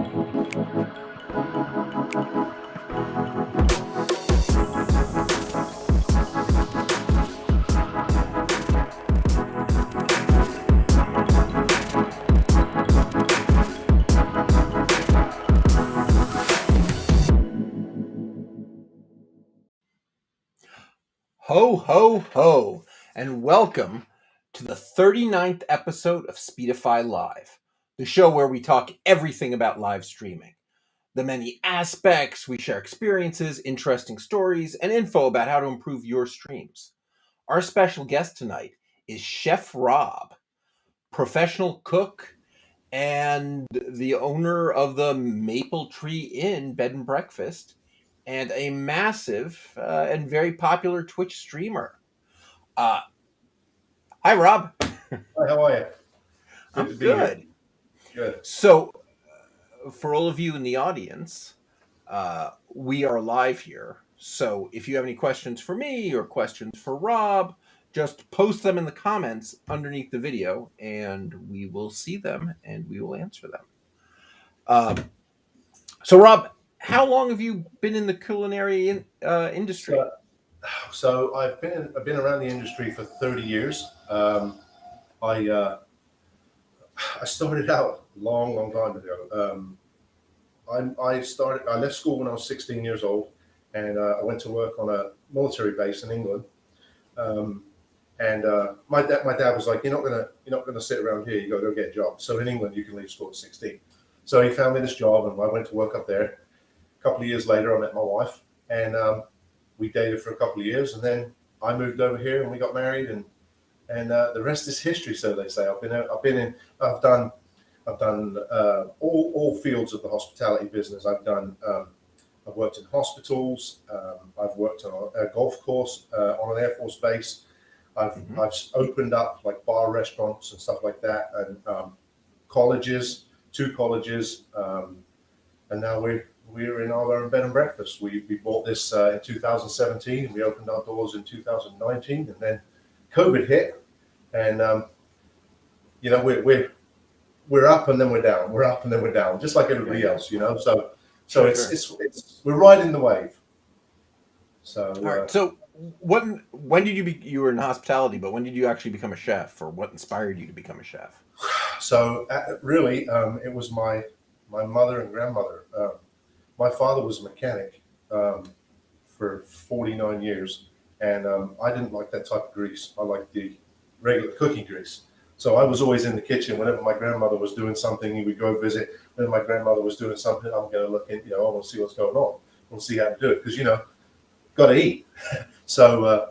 Ho, ho, ho, and welcome to the 39th episode of Speedify Live, the show where we talk everything about live streaming. The many aspects, we share experiences, interesting stories, and info about how to improve your streams. Our special guest tonight is Chef Rob, professional cook and the owner of the Maple Tree Inn Bed and Breakfast, and a massive and very popular Twitch streamer. Hi, Rob. Hi, how are you? Good to be Good. here. Good. So, for all of you in the audience, we are live here. So, if you have any questions for me or questions for Rob, just post them in the comments underneath the video, and we will see them and we will answer them. So, Rob, how long have you been in the culinary industry? So I've been around the industry for 30 years. I started out a long time ago. I left school when I was 16 years old, and I went to work on a military base in England. My dad was like, "You're not gonna sit around here. You got to go get a job." So in England, you can leave school at 16. So he found me this job, and I went to work up there. A couple of years later, I met my wife, and we dated for a couple of years, and then I moved over here, and we got married, and the rest is history, so they say. I've done all fields of the hospitality business. I've worked in hospitals. I've worked on a golf course on an Air Force base. I've opened up like bar restaurants and stuff like that, and colleges, 2 colleges, and now we're in our own bed and breakfast. We bought this in 2017. We opened our doors in 2019, and then COVID hit, and we're up and then we're down. We're up and then we're down, just like everybody else, So Sure. it's we're riding the wave. So all right. So when did you were in hospitality, but when did you actually become a chef, or what inspired you to become a chef? So really, it was my mother and grandmother. My father was a mechanic for 49 years, and I didn't like that type of grease. I liked the regular cooking grease. So I was always in the kitchen. Whenever my grandmother was doing something, he would go visit. When my grandmother was doing something, I'm going to look in, I want to see what's going on. I want to see how to do it, because, got to eat. So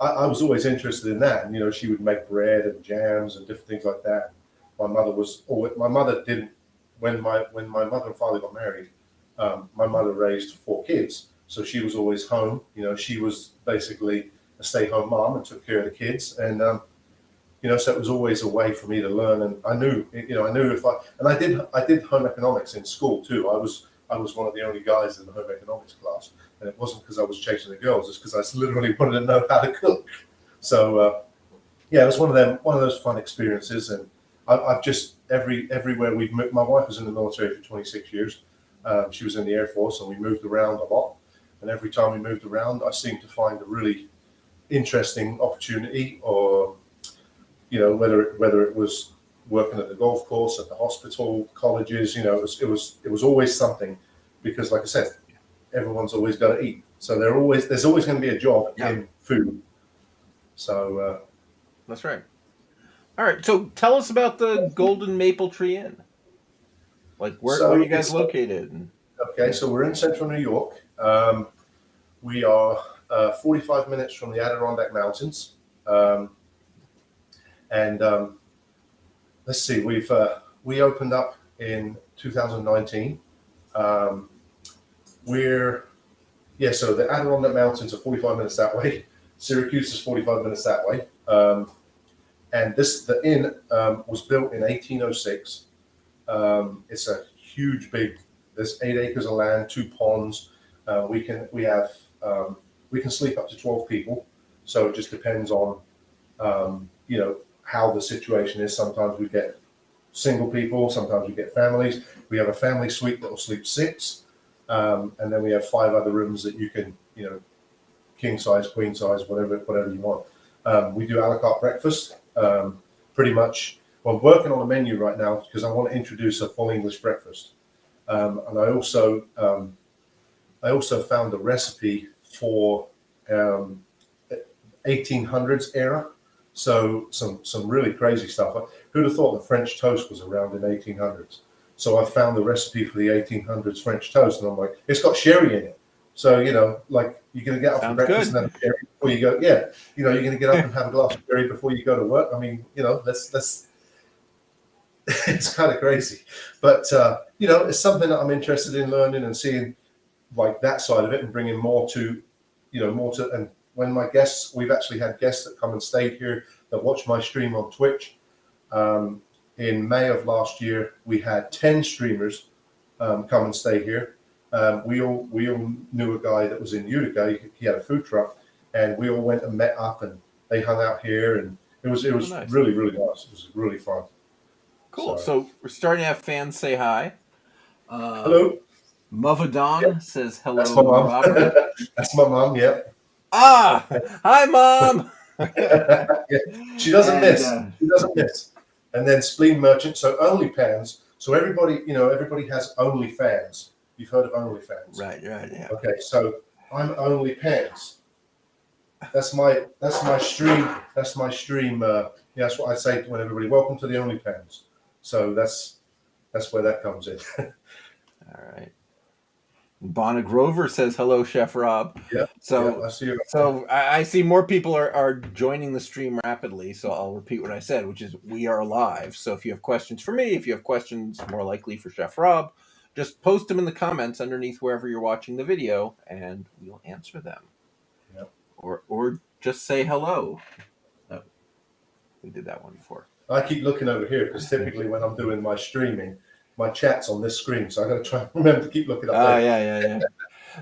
I was always interested in that. And, she would make bread and jams and different things like that. My mother didn't, when my mother and father got married, my mother raised 4 kids. So she was always home. She was basically a stay-home mom and took care of the kids. And, so it was always a way for me to learn. And I knew I did home economics in school too. I was one of the only guys in the home economics class. And it wasn't because I was chasing the girls. It's because I literally wanted to know how to cook. So, it was one of those fun experiences. And I've just, everywhere we've moved, my wife was in the military for 26 years. She was in the Air Force, and we moved around a lot. And every time we moved around, I seemed to find a really interesting opportunity, or, whether it was working at the golf course, at the hospital, colleges, it was always something, because like I said, everyone's always got to eat. So there's always going to be a job in food. So that's right. All right. So tell us about the Golden Maple Tree Inn. Like, where are you guys located? Okay, so we're in central New York. We are 45 minutes from the Adirondack Mountains. Let's see, we opened up in 2019. So the Adirondack Mountains are 45 minutes that way. Syracuse is 45 minutes that way. And the inn was built in 1806. It's a huge, big. There's 8 acres of land, 2 ponds. We can sleep up to 12 people. So it just depends on how the situation is. Sometimes we get single people. Sometimes we get families. We have a family suite that will sleep 6. And then we have 5 other rooms that you can, king size, queen size, whatever you want. We do a la carte breakfast. Pretty much, well, I'm working on a menu right now because I want to introduce a full English breakfast. And I also found a recipe for 1800s era. So some really crazy stuff. Who'd have thought that French toast was around in 1800s? So I found the recipe for the 1800s French toast, and I'm like, it's got sherry in it. So, like you're going to get up for breakfast and have a sherry before you go. Yeah, you're going to get up and have a glass of sherry before you go to work. I mean, let's it's kind of crazy. But, it's something that I'm interested in learning and seeing like that side of it and bringing more to, and when we've actually had guests that come and stayed here that watch my stream on Twitch. In May of last year, we had 10 streamers come and stay here. We all knew a guy that was in Utica. He had a food truck, and we all went and met up, and they hung out here, and it was nice. Really, really nice. It was really fun. Cool. So we're starting to have fans say hi. Hello. Muvadon says hello. That's my mom. Robert. That's my mom. Yep. Ah, hi, Mom. Yeah. She doesn't miss. She doesn't miss. And then Spleen Merchant, so OnlyFans. So everybody has OnlyFans. You've heard of OnlyFans, right? Yeah. Okay, so I'm OnlyPants. That's my stream. That's my stream. That's what I say when everybody. Welcome to the OnlyFans. So that's where that comes in. All right. Bonna Grover says hello, Chef Rob. Yeah. So I see you. So I see more people are joining the stream rapidly. So I'll repeat what I said, which is we are live. So if you have questions for me, if you have questions more likely for Chef Rob, just post them in the comments underneath wherever you're watching the video, and we'll answer them. Yep. Or just say hello. Oh, we did that one before. I keep looking over here because typically when I'm doing my streaming, my chat's on this screen, so I got to try and remember to keep looking up there. Yeah.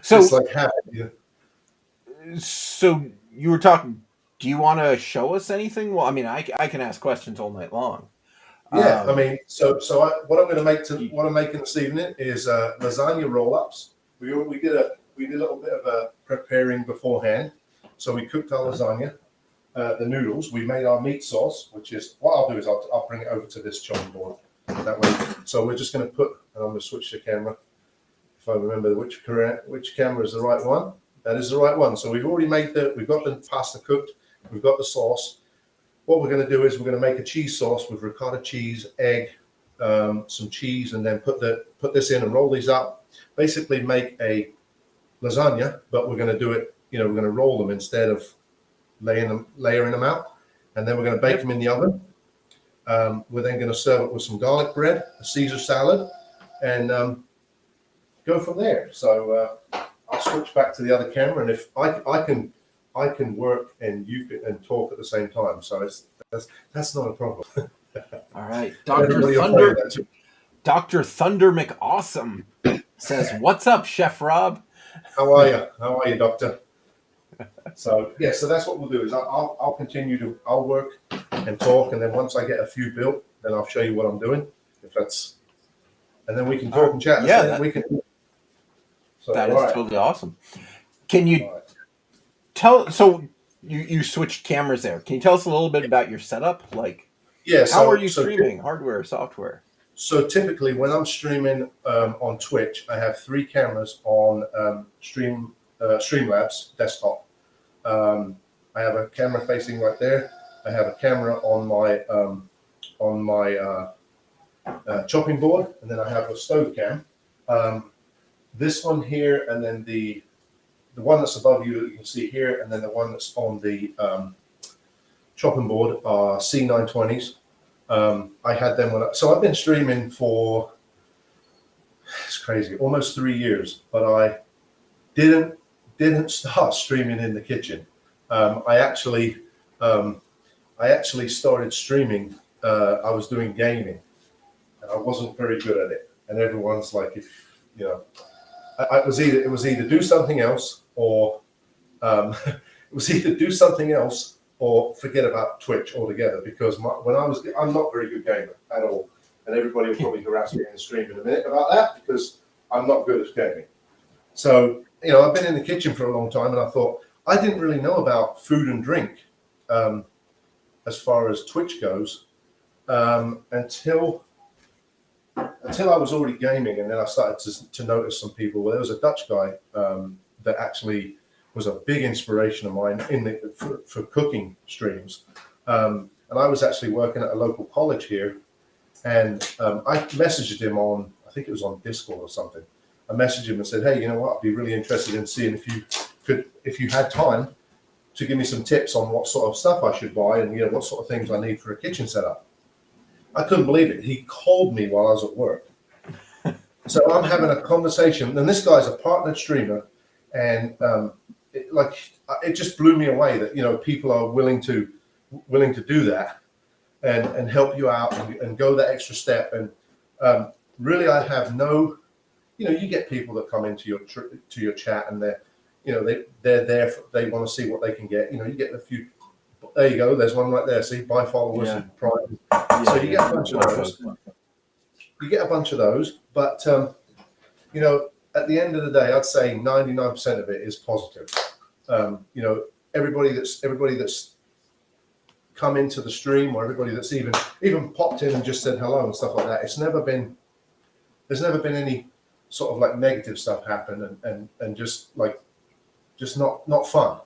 So it's like habit. Yeah. So you were talking. Do you want to show us anything? Well, I mean, I can ask questions all night long. Yeah, I mean, what I'm going to make what I'm making this evening is lasagna roll-ups. We did a little bit of a preparing beforehand. So we cooked our lasagna, the noodles. We made our meat sauce, which is what I'll do is I'll bring it over to this chopping board that way. So we're just going to and I'm going to switch the camera. If I remember which camera is the right one, that is the right one. So we've already we've got the pasta cooked. We've got the sauce. What we're going to do is we're going to make a cheese sauce with ricotta cheese, egg, some cheese, and then put this in and roll these up. Basically make a lasagna, but we're going to do it, we're going to roll them instead of layering them out. And then we're going to bake them in the oven. We're then going to serve it with some garlic bread, a Caesar salad, and go from there. So I'll switch back to the other camera, and if I can work and you can and talk at the same time. So that's not a problem. All right, Dr. Thunder McAwesome says, "What's up, Chef Rob? How are you, Doctor?" So so that's what we'll do is I'll continue to work and talk, and then once I get a few built, then I'll show you what I'm doing. And then we can talk and chat. Yeah, we can. So, that is totally awesome. Can you tell? So you switched cameras there. Can you tell us a little bit about your setup? Like, how are you streaming? Hardware, software? So typically, when I'm streaming on Twitch, I have 3 cameras on Streamlabs desktop. I have a camera facing right there. I have a camera on my chopping board, and then I have a stove cam. This one here, and then the one that's above you can see here, and then the one that's on the chopping board are C920s. I had them so I've been streaming for, it's crazy, almost 3 years, but I didn't start streaming in the kitchen. I actually started streaming. I was doing gaming, and I wasn't very good at it. And everyone's like, it was either do something else or forget about Twitch altogether, because I'm not a very good gamer at all. and everybody will probably harass me in the stream in a minute about that because I'm not good at gaming. So, I've been in the kitchen for a long time, and I thought I didn't really know about food and drink as far as Twitch goes until I was already gaming, and then I started to notice some people. Well, there was a Dutch guy that actually was a big inspiration of mine for cooking streams. And I was actually working at a local college here, and I messaged him on, I think it was on Discord or something. I messaged him and said, hey, you know what, I'd be really interested in seeing if you had time to give me some tips on what sort of stuff I should buy and what sort of things I need for a kitchen setup. I couldn't believe it. He called me while I was at work. So I'm having a conversation, and this guy's a partnered streamer, and it just blew me away that people are willing to do that and help you out and go that extra step. And really, I have no, you get people that come into your chat, and they're there they want to see what they can get. You get a few. There you go. There's one right there. See, buy followers and prime. So you get a bunch of those. You get a bunch of those, but at the end of the day, I'd say 99% of it is positive. Everybody that's come into the stream, or everybody that's even popped in and just said hello and stuff like that. There's never been any sort of like negative stuff happen and just not fun.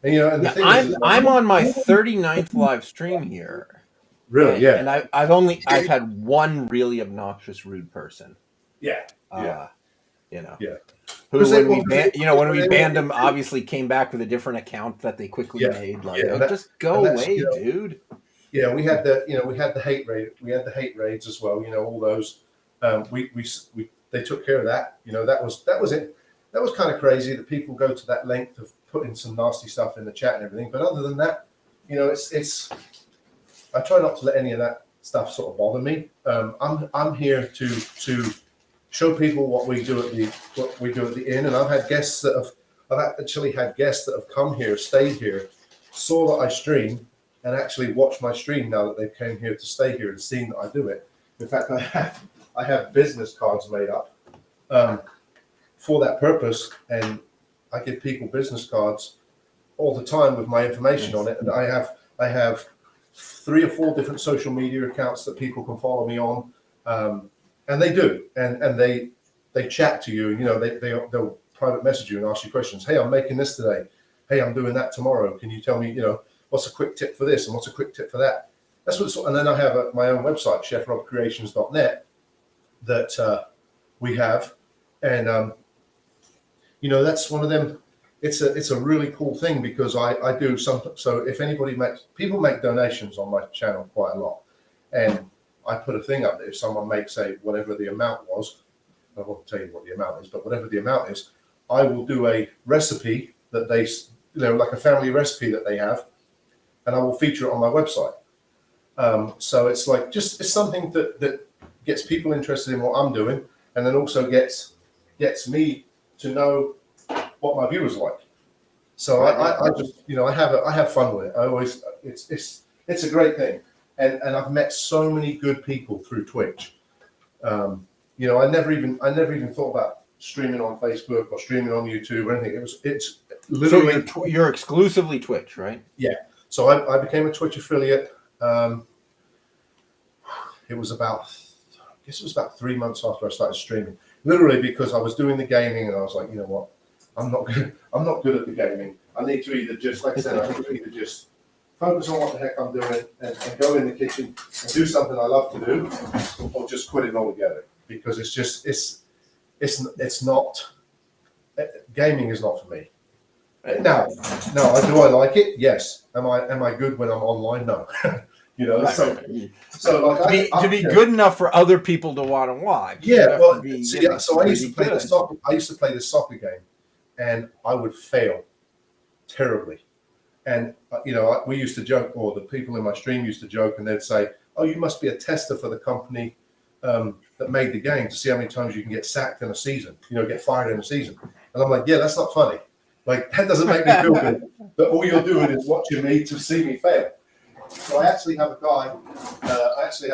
And and the thing I'm on my 39th live stream here. Really, yeah. And I've had one really obnoxious, rude person. Yeah. Who, when we banned him, obviously came back with a different account that they quickly made. Just go away, dude. Yeah, we had the hate raid. We had the hate raids as well. All those. They took care of that. That was it. That was kind of crazy that people go to that length of putting some nasty stuff in the chat and everything. But other than that, it's. I try not to let any of that stuff sort of bother me. I'm here to show people what we do at the inn, and I've actually had guests that have come here, stayed here, saw that I stream, and actually watched my stream now that they've came here to stay here and seen that I do it. In fact, I have business cards made up for that purpose, and I give people business cards all the time with my information on it, and I have 3 or 4 different social media accounts that people can follow me on, and they do, and they chat to you, they'll private message you and ask you questions. Hey, I'm making this today. Hey, I'm doing that tomorrow. Can you tell me, what's a quick tip for this and what's a quick tip for that? That's and then I have my own website, chefrobcreations.net, that we have, and that's one of them. It's a really cool thing because I do something. So if people make donations on my channel quite a lot, and I put a thing up that if someone makes whatever the amount was, I won't tell you what the amount is, but whatever the amount is, I will do a recipe that they, like a family recipe that they have, and I will feature it on my website. So it's it's something that gets people interested in what I'm doing, and then also gets me to know what my viewers like. So I just I have fun with it. I always it's a great thing, and I've met so many good people through Twitch. I never even thought about streaming on Facebook or streaming on YouTube or anything. It's literally so you're exclusively Twitch, right? Yeah. So I became a Twitch affiliate. It was about 3 months after I started streaming. Literally because I was doing the gaming and I was like, you know what, I'm not good at the gaming. I need to either just, like I said, just focus on what the heck I'm doing and go in the kitchen and do something I love to do, or just quit it altogether because it's not gaming is not for me. Now, do I like it? Yes. Am I good when I'm online? No. To be good enough for other people to want to watch. Yeah, so I used to play this soccer game, and I would fail terribly. And we used to joke, or the people in my stream used to joke, and they'd say, "Oh, you must be a tester for the company that made the game to see how many times you can get sacked in a season, get fired in a season." And I'm like, "Yeah, that's not funny. Like that doesn't make me feel good. But all you're doing is watching me to see me fail." So I actually have a guy. I actually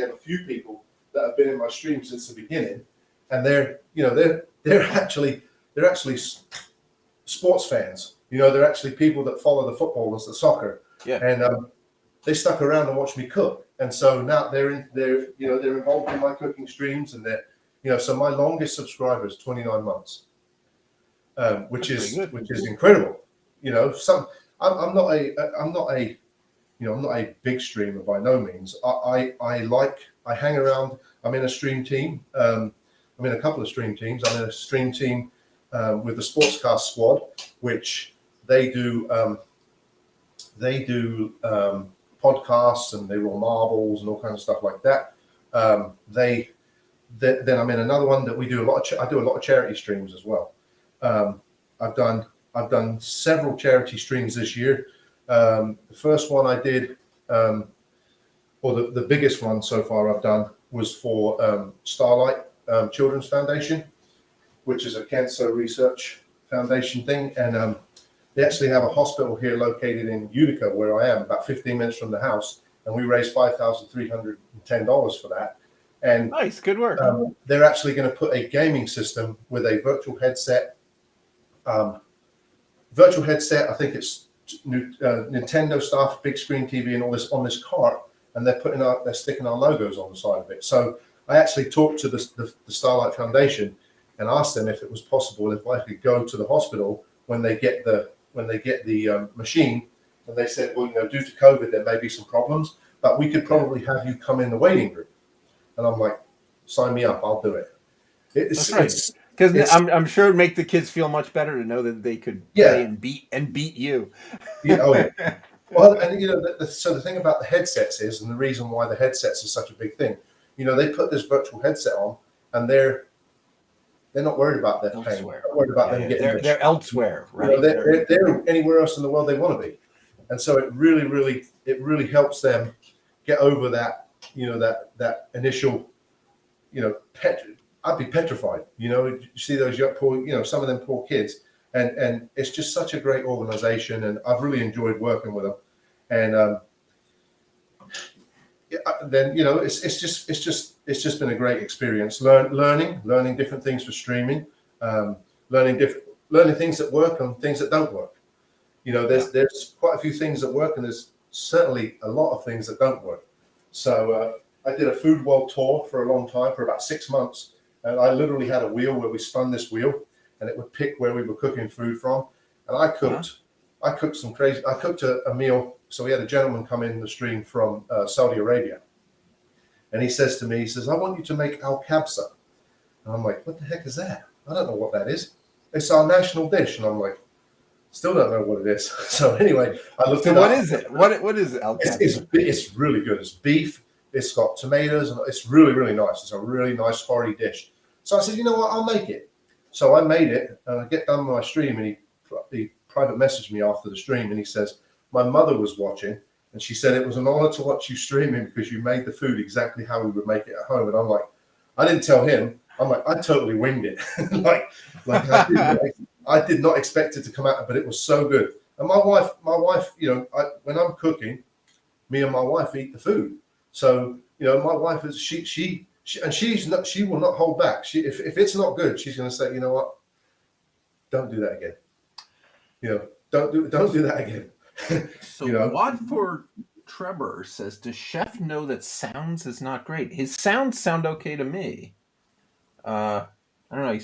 have a few people that have been in my stream since the beginning, and they're actually sports fans. They're actually people that follow the footballers, the soccer, and they stuck around and watched me cook. And so now they're involved in my cooking streams, and so my longest subscriber is 29 months, which is incredible. I'm not a big streamer by no means. I hang around. I'm in a stream team. I'm in a couple of stream teams. I'm in a stream team with the Sportscast Squad, which they do podcasts, and they roll marbles and all kinds of stuff like that. Then I'm in another one that we do I do a lot of charity streams as well. I've done several charity streams this year. The first one I did, or the biggest one so far I've done, was for Starlight Children's Foundation, which is a cancer research foundation thing. And they actually have a hospital here located in Utica, where I am, about 15 minutes from the house. And we raised $5,310 for that. And nice, good work. They're actually going to put a gaming system with a virtual headset. I think it's Nintendo stuff, big screen TV, and all this on this cart, and they're sticking our logos on the side of it. So I actually talked to the Starlight Foundation and asked them if it was possible if I could go to the hospital when they get the machine, and they said, well, due to COVID, there may be some problems, but we could probably have you come in the waiting room. And I'm like, sign me up, I'll do it. Because I'm sure it'd make the kids feel much better to know that they could play and beat you. Yeah. Well, and so the thing about the headsets is, and the reason why the headsets is such a big thing, they put this virtual headset on, and they're not worried about their pain. They're not worried about them getting. They're elsewhere, right? They're anywhere else in the world they want to be, and so it really helps them get over that. That initial, I'd be petrified. You see those young poor, some of them poor kids, and it's just such a great organization, and I've really enjoyed working with them. And then it's just been a great experience. Learning different things for streaming, learning things that work and things that don't work. There's quite a few things that work, and there's certainly a lot of things that don't work. So I did a food world tour for a long time, for about 6 months, and I literally had a wheel where we spun this wheel, and it would pick where we were cooking food from. And I cooked a meal. So we had a gentleman come in the stream from Saudi Arabia, and he says to me, I want you to make al kabsa. And I'm like, what the heck is that? I don't know what that is. It's our national dish. And I'm like, still don't know what it is. So anyway, I looked it up. What is it? What is al kabsa? It's really good. It's beef. It's got tomatoes, and it's really, really nice. It's a really nice hearty dish. So I said, you know what? I'll make it. So I made it, and I get done with my stream, and he private messaged me after the stream, and he says, my mother was watching, and she said it was an honor to watch you streaming because you made the food exactly how we would make it at home. And I'm like, I didn't tell him. I'm like, I totally winged it. I did not expect it to come out, but it was so good. And my wife, when I'm cooking, me and my wife eat the food. So, my wife is she will not hold back. If it's not good, she's going to say, you know what, don't do that again. Don't do that again. So Watford Trevor says, does Chef know that sounds is not great? His sounds sound okay to me. I don't know.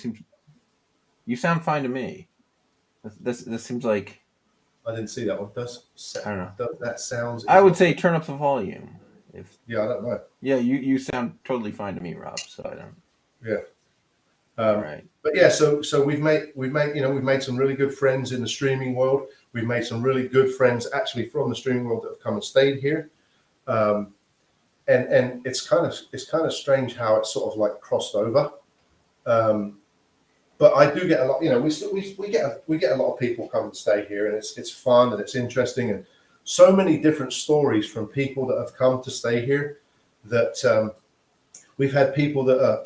You sound fine to me. This seems like. I didn't see that one. I don't know. That sounds. I would say turn up the volume. I don't know. Yeah, you sound totally fine to me, Rob. So I don't. Yeah. Right. But yeah, so we've made some really good friends in the streaming world. We've made some really good friends actually from the streaming world that have come and stayed here. And it's kind of strange how it's sort of like crossed over. But I do get a lot, we get a lot of people come and stay here, and it's fun and it's interesting, and so many different stories from people that have come to stay here that we've had people that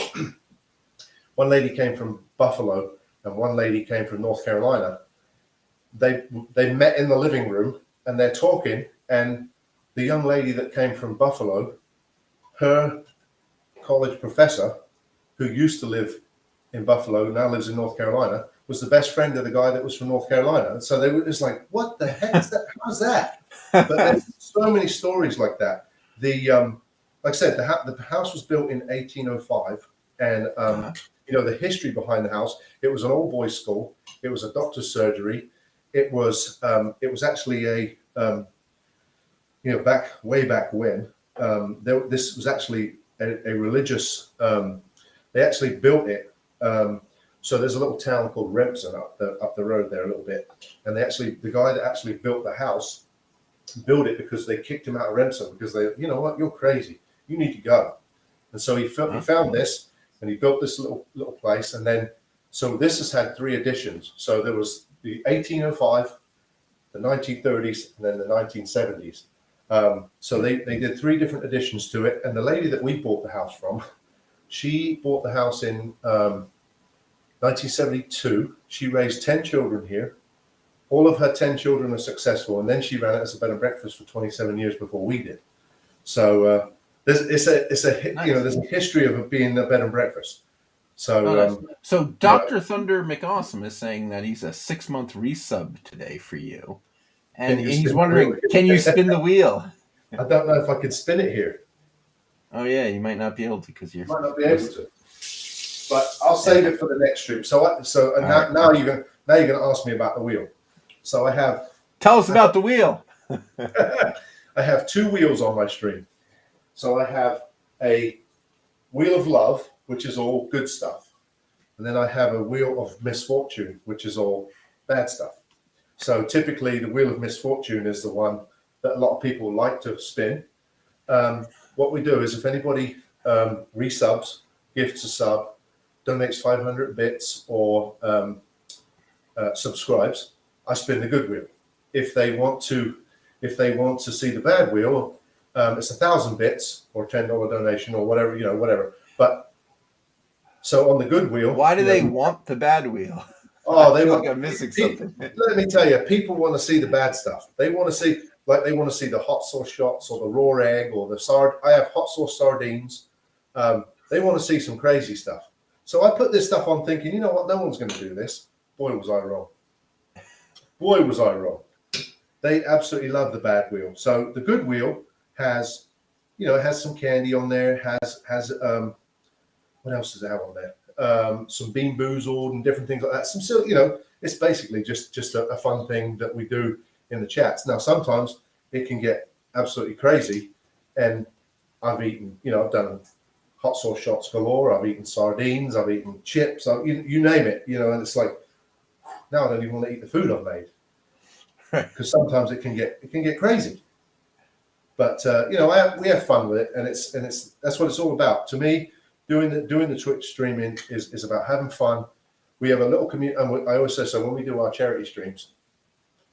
one lady came from Buffalo and one lady came from North Carolina. They met in the living room and they're talking, and the young lady that came from Buffalo, her college professor, who used to live in Buffalo, now lives in North Carolina, was the best friend of the guy that was from North Carolina. And so they were just like, what the heck is that? How's that? But there's so many stories like that. Like I said, the house was built in 1805, and the history behind the house. It was an all boys school. It was a doctor's surgery. It was actually way back when. This was actually a religious. They actually built it. So there's a little town called Remsen up the road there a little bit, and the guy that actually built the house built it because they kicked him out of Remsen because they, you know what, you're crazy, you need to go. And so he found this, and he built this little place, and then so this has had 3 additions. So there was the 1805, the 1930s, and then the 1970s. So they did 3 different additions to it. And the lady that we bought the house from, she bought the house in 1972. She raised 10 children here. All of her 10 children are successful, and then she ran it as a bed and breakfast for 27 years before we did. So there's a history of it being a bed and breakfast. So so Dr. Thunder McAwesome is saying that he's a 6-month resub today for you, and he's wondering, can you spin the wheel? I don't know if I can spin it here. Oh yeah, you might not be able to because you might not be able to. But I'll save it for the next stream. Now you're going to ask me about the wheel. So tell us about the wheel. I have 2 wheels on my stream. So I have a wheel of love, which is all good stuff, and then I have a wheel of misfortune, which is all bad stuff. So typically, the wheel of misfortune is the one that a lot of people like to spin. What we do is, if anybody resubs, gifts a sub, donates 500 bits, or subscribes, I spin the good wheel. If they want to see the bad wheel, it's 1,000 bits or $10 donation or whatever. But so on the good wheel, why do they want the bad wheel? Oh, I feel like I'm missing something. Let me tell you, people want to see the bad stuff. They want to see the hot sauce shots or the raw egg or I have hot sauce sardines. They want to see some crazy stuff. So I put this stuff on thinking, you know what, no one's going to do this. Boy, was I wrong. Boy, was I wrong. They absolutely love the bad wheel. So the good wheel has some candy on there. Has what else does it have on there? Some Bean Boozled and different things like that. Some silly, it's basically just a fun thing that we do in the chats. Now, sometimes it can get absolutely crazy, and I've done hot sauce shots galore. I've eaten sardines. I've eaten chips. You name it, and it's like, now I don't even want to eat the food I've made, because sometimes it can get crazy. But we have fun with it, and that's what it's all about. To me, doing the Twitch streaming is about having fun. We have a little community, and I always say, so when we do our charity streams,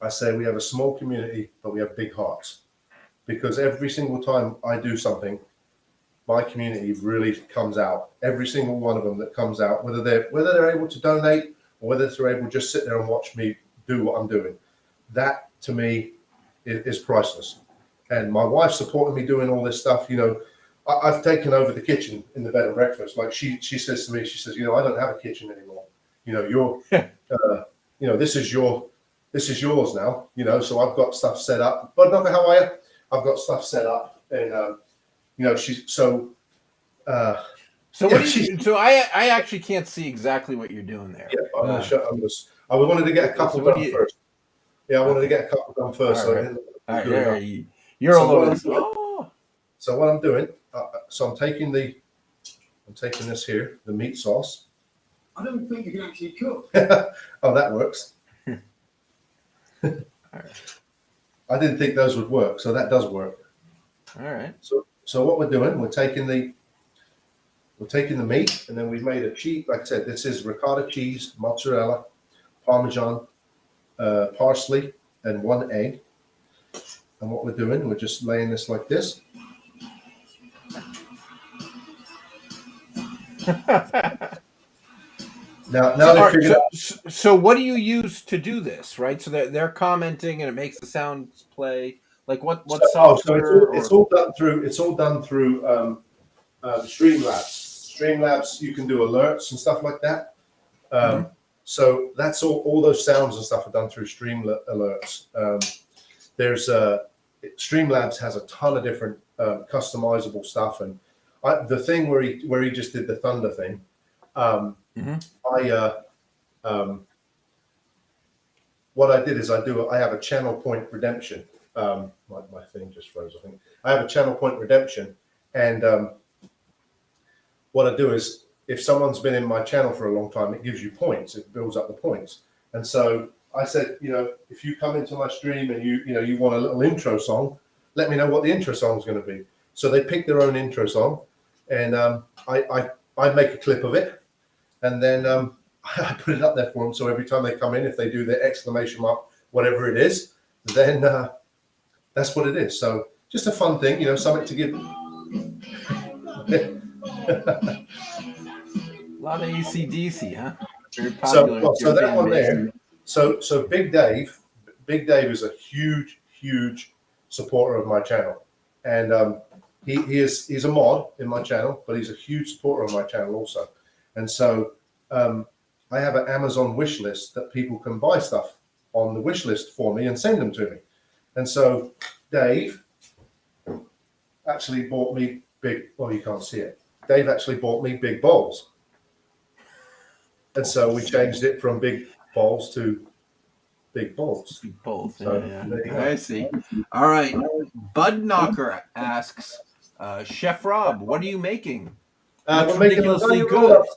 I say we have a small community, but we have big hearts, because every single time I do something, my community really comes out. Every single one of them that comes out, whether they're able to donate or whether they're able to just sit there and watch me do what I'm doing, that to me is priceless. And my wife supported me doing all this stuff. I've taken over the kitchen in the bed and breakfast. Like she says to me, she says, I don't have a kitchen anymore. This is yours now. So I've got stuff set up. But not how I've got stuff set up, and she's so. So what do you? So I actually can't see exactly what you're doing there. Yeah, I wanted to get a couple done first. Yeah, I wanted to get a couple done first. You're all over this. Oh. So what I'm doing, I'm taking this here, the meat sauce. I don't think you can actually cook. Oh, that works. All right. I didn't think those would work, so that does work. All right. So what we're doing, we're taking the meat, and then we've made a cheese. Like I said, this is ricotta cheese, mozzarella, Parmesan, parsley, and 1 egg. And what we're doing, we're just laying this like this. So what do you use to do this, right? So they're commenting and it makes the sounds play. Like what So software? it's all done through Streamlabs. Streamlabs, you can do alerts and stuff like that. So that's all those sounds and stuff are done through Alerts. There's Streamlabs has a ton of different customizable stuff, and the thing where he just did the thunder thing. What I did is I have a channel point redemption. My thing just froze. I think I have a channel point redemption, and what I do is if someone's been in my channel for a long time, it gives you points. It builds up the points, and so I said, if you come into my stream and you want a little intro song, let me know what the intro song is going to be. So they pick their own intro song, and I make a clip of it, and then I put it up there for them. So every time they come in, if they do their exclamation mark, whatever it is, then that's what it is. So just a fun thing, something to give. A lot of AC/DC, huh? Very popular. So that one there. So Big Dave is a huge supporter of my channel, and he's a mod in my channel, but he's a huge supporter of my channel also. And so I have an Amazon wish list that people can buy stuff on the wish list for me and send them to me. And so Dave actually bought me you can't see it. Dave actually bought me big bowls. And so we changed it from big balls to big bowls. Big bowls. So, yeah. I see. All right. Bud Knocker asks, Chef Rob, what are you making? We're making lasagna roll-ups.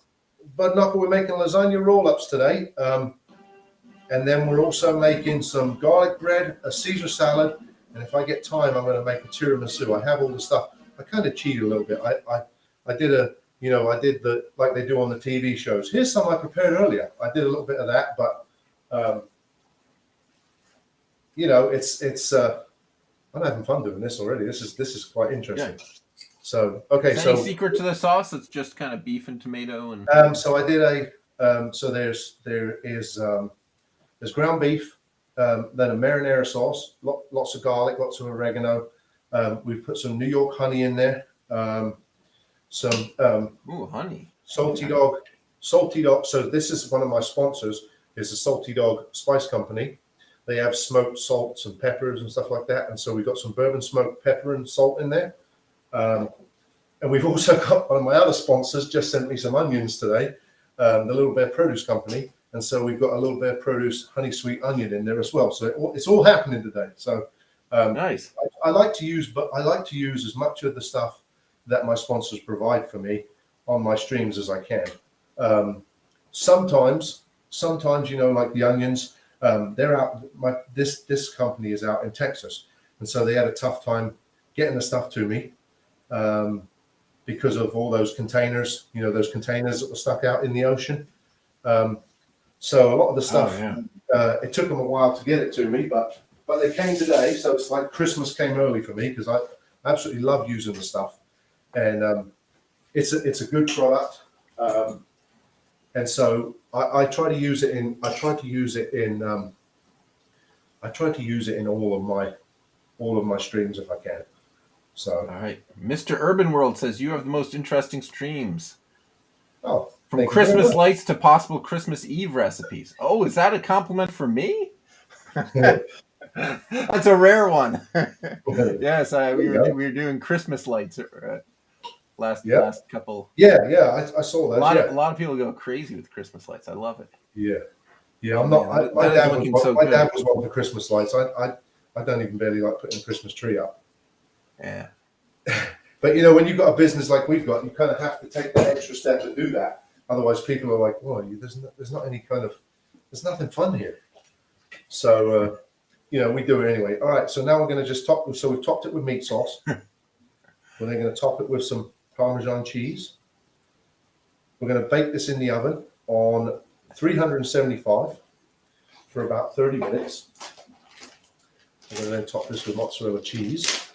Bud Knocker, we're making lasagna roll-ups today. And then we're also making some garlic bread, a Caesar salad, and if I get time, I'm going to make a tiramisu. I have all the stuff. I kind of cheated a little bit. I did like they do on the TV shows. Here's some I prepared earlier. I did a little bit of that, but it's I'm having fun doing this already. This is quite interesting. Yeah. So okay, is there any secret to the sauce? It's just kind of beef and tomato and. So I did there's ground beef, then a marinara sauce, lots of garlic, lots of oregano. We've put some New York honey in there. Some honey. Salty Dog. So this is one of my sponsors. Is the Salty Dog Spice Company. They have smoked salts and peppers and stuff like that. And so we've got some bourbon smoked pepper and salt in there. And we've also got one of my other sponsors just sent me some onions today, the Little Bear Produce Company. And so we've got a Little Bear Produce honey sweet onion in there as well. So it's all happening today. So nice. I like to use as much of the stuff that my sponsors provide for me on my streams as I can. Sometimes, like the onions, they're out. This company is out in Texas, and so they had a tough time getting the stuff to me because of all those containers. Those containers that were stuck out in the ocean. So a lot of the stuff, it took them a while to get it to me, but they came today. So it's like Christmas came early for me because I absolutely love using the stuff, and it's a good product. And so I try to use it in all of my streams if I can. So all right, Mr. Urban World says you have the most interesting streams. Oh, from Christmas lights to possible Christmas Eve recipes. Oh, is that a compliment for me? That's a rare one. Yes, we were doing Christmas lights last couple. Yeah, I saw that. A lot of people go crazy with Christmas lights. I love it. Yeah. I'm not. My dad was one for Christmas lights. I don't even barely like putting a Christmas tree up. Yeah. But when you've got a business like we've got, you kind of have to take that extra step to do that. Otherwise, people are like, "Well, there's nothing fun here." So, we do it anyway. All right. So now we're going to just top. So we've topped it with meat sauce. We're then going to top it with some Parmesan cheese. We're going to bake this in the oven on 375 for about 30 minutes. We're going to then top this with mozzarella cheese.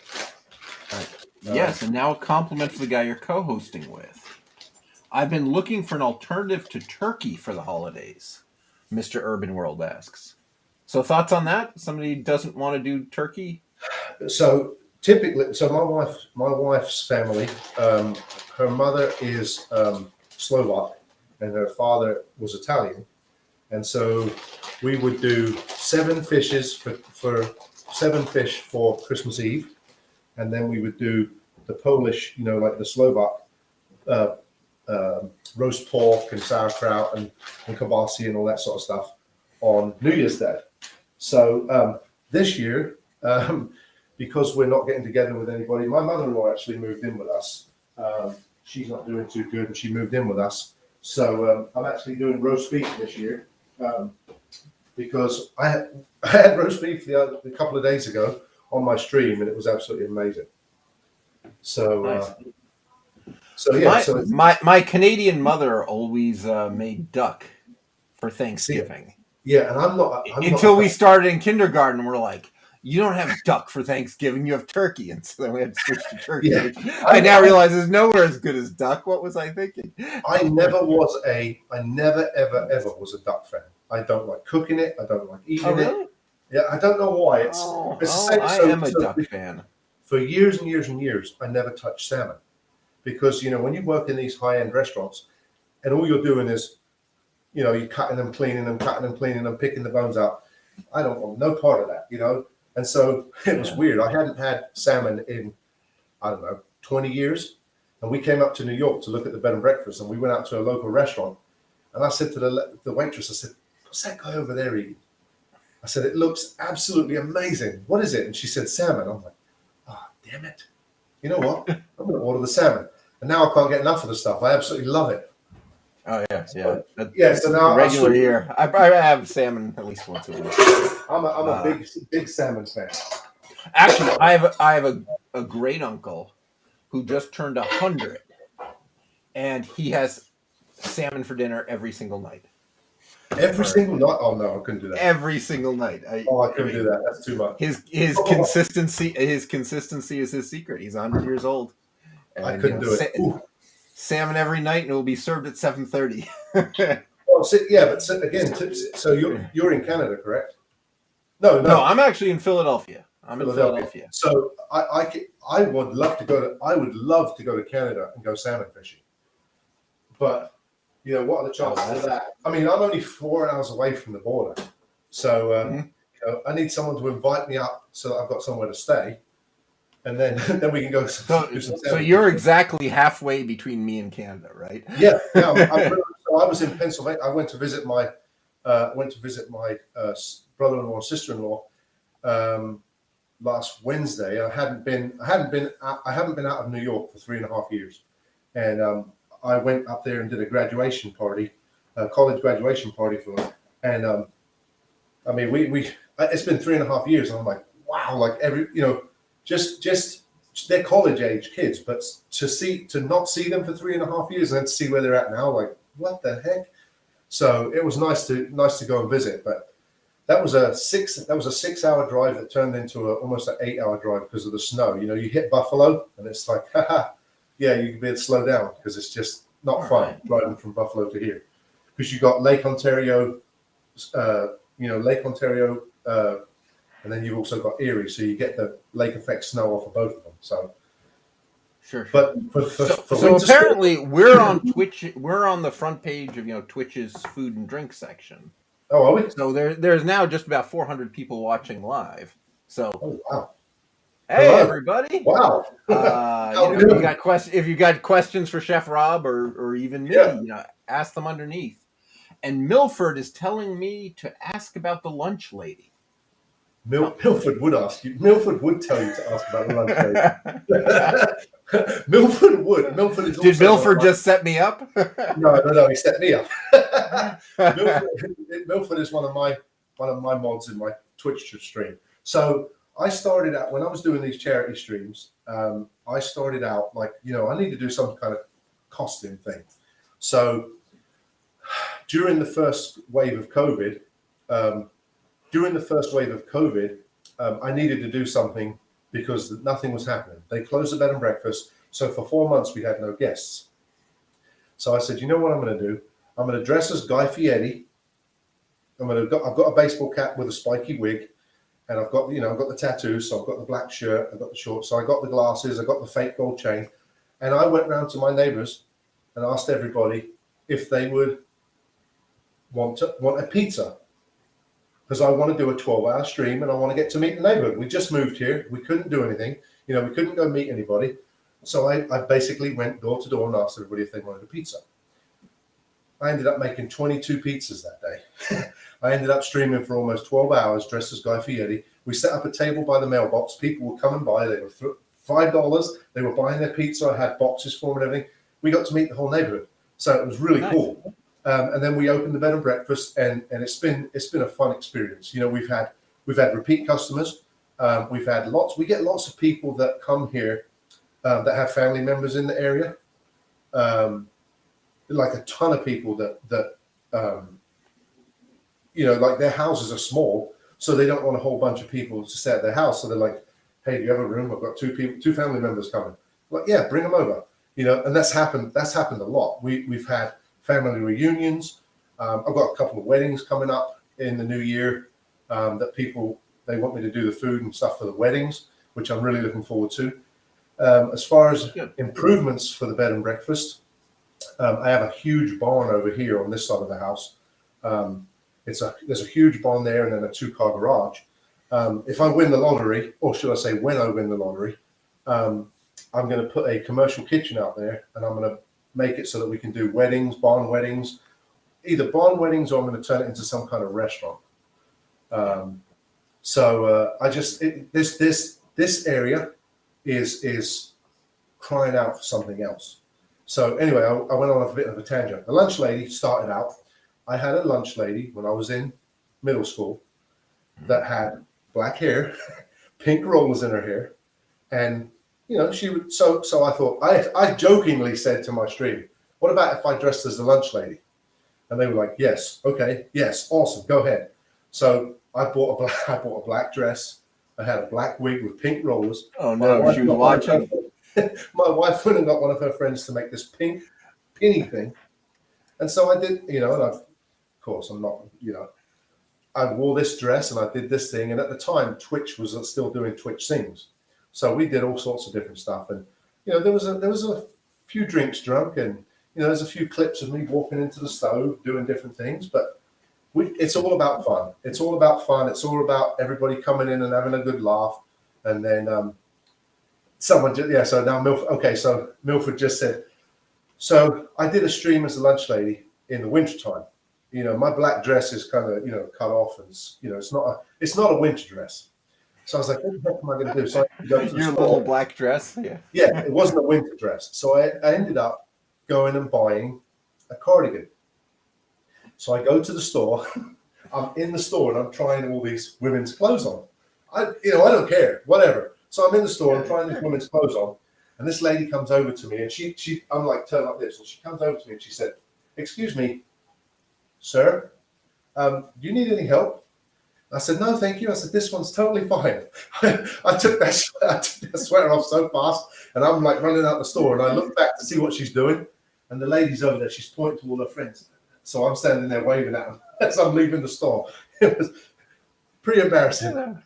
Yes, and now a compliment for the guy you're co-hosting with. I've been looking for an alternative to turkey for the holidays, Mr. Urban World asks. So thoughts on that? Somebody doesn't want to do turkey? So typically, so my wife's family, her mother is Slovak, and her father was Italian, and so we would do 7 fishes for 7 fish for Christmas Eve, and then we would do the Polish, like the Slovak uh, roast pork and sauerkraut and kibasi and all that sort of stuff on New Year's Day. So this year, because we're not getting together with anybody, my mother-in-law actually moved in with us. She's not doing too good, and she moved in with us. So I'm actually doing roast beef this year because I had roast beef a couple of days ago on my stream, and it was absolutely amazing. So, Nice. so yeah. My Canadian mother always made duck for Thanksgiving. Yeah, and I'm not until we started in kindergarten. We're like, you don't have duck for Thanksgiving, you have turkey, and so then we had to switch to turkey. Yeah. Which I now realize is nowhere as good as duck. What was I thinking? I never ever was a duck fan. I don't like cooking it. I don't like eating it. Yeah, I don't know why. It's the same. I am a duck fan. For years and years and years, I never touched salmon because when you work in these high-end restaurants, and all you're doing is, you're cutting them, cleaning them, picking the bones out. I don't want no part of that, And so it was weird. I hadn't had salmon in, I don't know, 20 years. And we came up to New York to look at the bed and breakfast, and we went out to a local restaurant. And I said to the waitress, I said, "What's that guy over there eating?" I said, "It looks absolutely amazing. What is it?" And she said, "Salmon." I'm like, "Oh, damn it. You know what? I'm going to order the salmon." And now I can't get enough of the stuff. I absolutely love it. Oh, yeah. So now regular year. I have salmon at least once a week. I'm a big salmon fan. Actually, I have a great uncle who just turned 100, and he has salmon for dinner every single night. Every single night? Oh no, I couldn't do that. Every single night. I couldn't do that. That's too much. His consistency is his secret. He's 100 years old. And, I couldn't do it. Salmon every night, and it will be served at 7:30. Well, so you're in Canada, correct? No, I'm actually in Philadelphia. I'm in Philadelphia. So I would love to go to Canada and go salmon fishing. But what are the chances of that? I mean, I'm only 4 hours away from the border, so I need someone to invite me up so that I've got somewhere to stay, and then we can go. Do some so you're exactly halfway between me and Canada, right? Yeah. So I was in Pennsylvania. I went to visit my brother-in-law and sister-in-law last Wednesday. I haven't been out of New York for 3.5 years, and I went up there and did a graduation party, a college graduation party for them. And I mean, we it's been 3.5 years, and I'm like, wow, like just they're college age kids, but to not see them for 3.5 years and then to see where they're at now, like, what the heck? So it was nice to go and visit, but that was a 6-hour drive that turned into almost an 8-hour drive because of the snow. You hit Buffalo, and it's like, haha. Yeah, you can be able to slow down because it's just not fun driving from Buffalo to here. Because you got Lake Ontario, and then you've also got Erie, so you get the lake effect snow off of both of them. So, sure. But so apparently we're on Twitch. We're on the front page of Twitch's food and drink section. Oh, are we? So there's now just about 400 people watching live. So. Oh wow. Hey, hello, everybody! Wow. If you got questions for Chef Rob or even me, ask them underneath. And Milford is telling me to ask about the lunch lady. Milford would ask you. Milford would tell you to ask about the lunch lady. Milford would. Milford is. Did Milford just set me up? No. He set me up. Milford is one of my mods in my Twitch stream. So. I started out when I was doing these charity streams. I started out like, I need to do some kind of costume thing. So during the first wave of COVID, I needed to do something because nothing was happening. They closed the bed and breakfast. So for 4 months, we had no guests. So I said, you know what I'm going to do? I'm going to dress as Guy Fieri. I've got a baseball cap with a spiky wig. and I've got the tattoos, so I've got the black shirt, I've got the shorts, so I got the glasses, I got the fake gold chain, and I went round to my neighbours and asked everybody if they would want a pizza, because I want to do a 12-hour stream and I want to get to meet the neighbourhood. We just moved here, we couldn't do anything, we couldn't go meet anybody, so I basically went door to door and asked everybody if they wanted a pizza. I ended up making 22 pizzas that day. I ended up streaming for almost 12 hours dressed as Guy Fieri. We set up a table by the mailbox. People would come and buy. They were $5. They were buying their pizza. I had boxes for them and everything. We got to meet the whole neighborhood. So it was really cool. And then we opened the bed and breakfast, and it's been a fun experience. We've had repeat customers. We get lots of people that come here that have family members in the area. Like a ton of people that like their houses are small, so they don't want a whole bunch of people to stay at their house. So they're like, "Hey, do you have a room? I've got two family members coming." Like, yeah, bring them over. And that's happened a lot. We've had family reunions. I've got a couple of weddings coming up in the new year that people, they want me to do the food and stuff for the weddings, which I'm really looking forward to. As far as improvements for the bed and breakfast, I have a huge barn over here on this side of the house. There's a huge barn there, and then a 2-car garage. If I win the lottery, or should I say when I win the lottery, I'm going to put a commercial kitchen out there, and I'm going to make it so that we can do weddings, barn weddings, either barn weddings, or I'm going to turn it into some kind of restaurant. This area is crying out for something else. So anyway, I went on a bit of a tangent. The lunch lady started out. I had a lunch lady when I was in middle school that had black hair, pink rollers in her hair, and she would. So I thought, I jokingly said to my stream, "What about if I dressed as the lunch lady?" And they were like, "Yes, okay, yes, awesome, go ahead." So I bought a black dress. I had a black wig with pink rollers. Oh no, she was watching. My wife went and got one of her friends to make this pink penny thing. And so I did, and of course I'm not, I wore this dress and I did this thing. And at the time, Twitch was still doing Twitch Sings. So we did all sorts of different stuff. And, there was a few drinks drunk, and, there's a few clips of me walking into the stove doing different things. But it's all about fun. It's all about fun. It's all about everybody coming in and having a good laugh. And then, someone just, so now Milford, okay, so Milford just said, so I did a stream as a lunch lady in the wintertime. My black dress is kind of, cut off, and, it's not a winter dress. So I was like, what the heck am I going to do? So I had to go to your little black dress? Yeah, it wasn't a winter dress. So I ended up going and buying a cardigan. So I go to the store, I'm in the store, and I'm trying all these women's clothes on. I don't care, whatever. So I'm in the store, I'm trying these women's clothes on, and this lady comes over to me, and I'm like turned like this, and she comes over to me and she said, "Excuse me, sir, do you need any help?" I said, "No, thank you." I said, "This one's totally fine." I took that sweater off so fast, and I'm like running out the store, and I look back to see what she's doing, and the lady's over there, she's pointing to all her friends. So I'm standing there waving at them as I'm leaving the store. It was pretty embarrassing.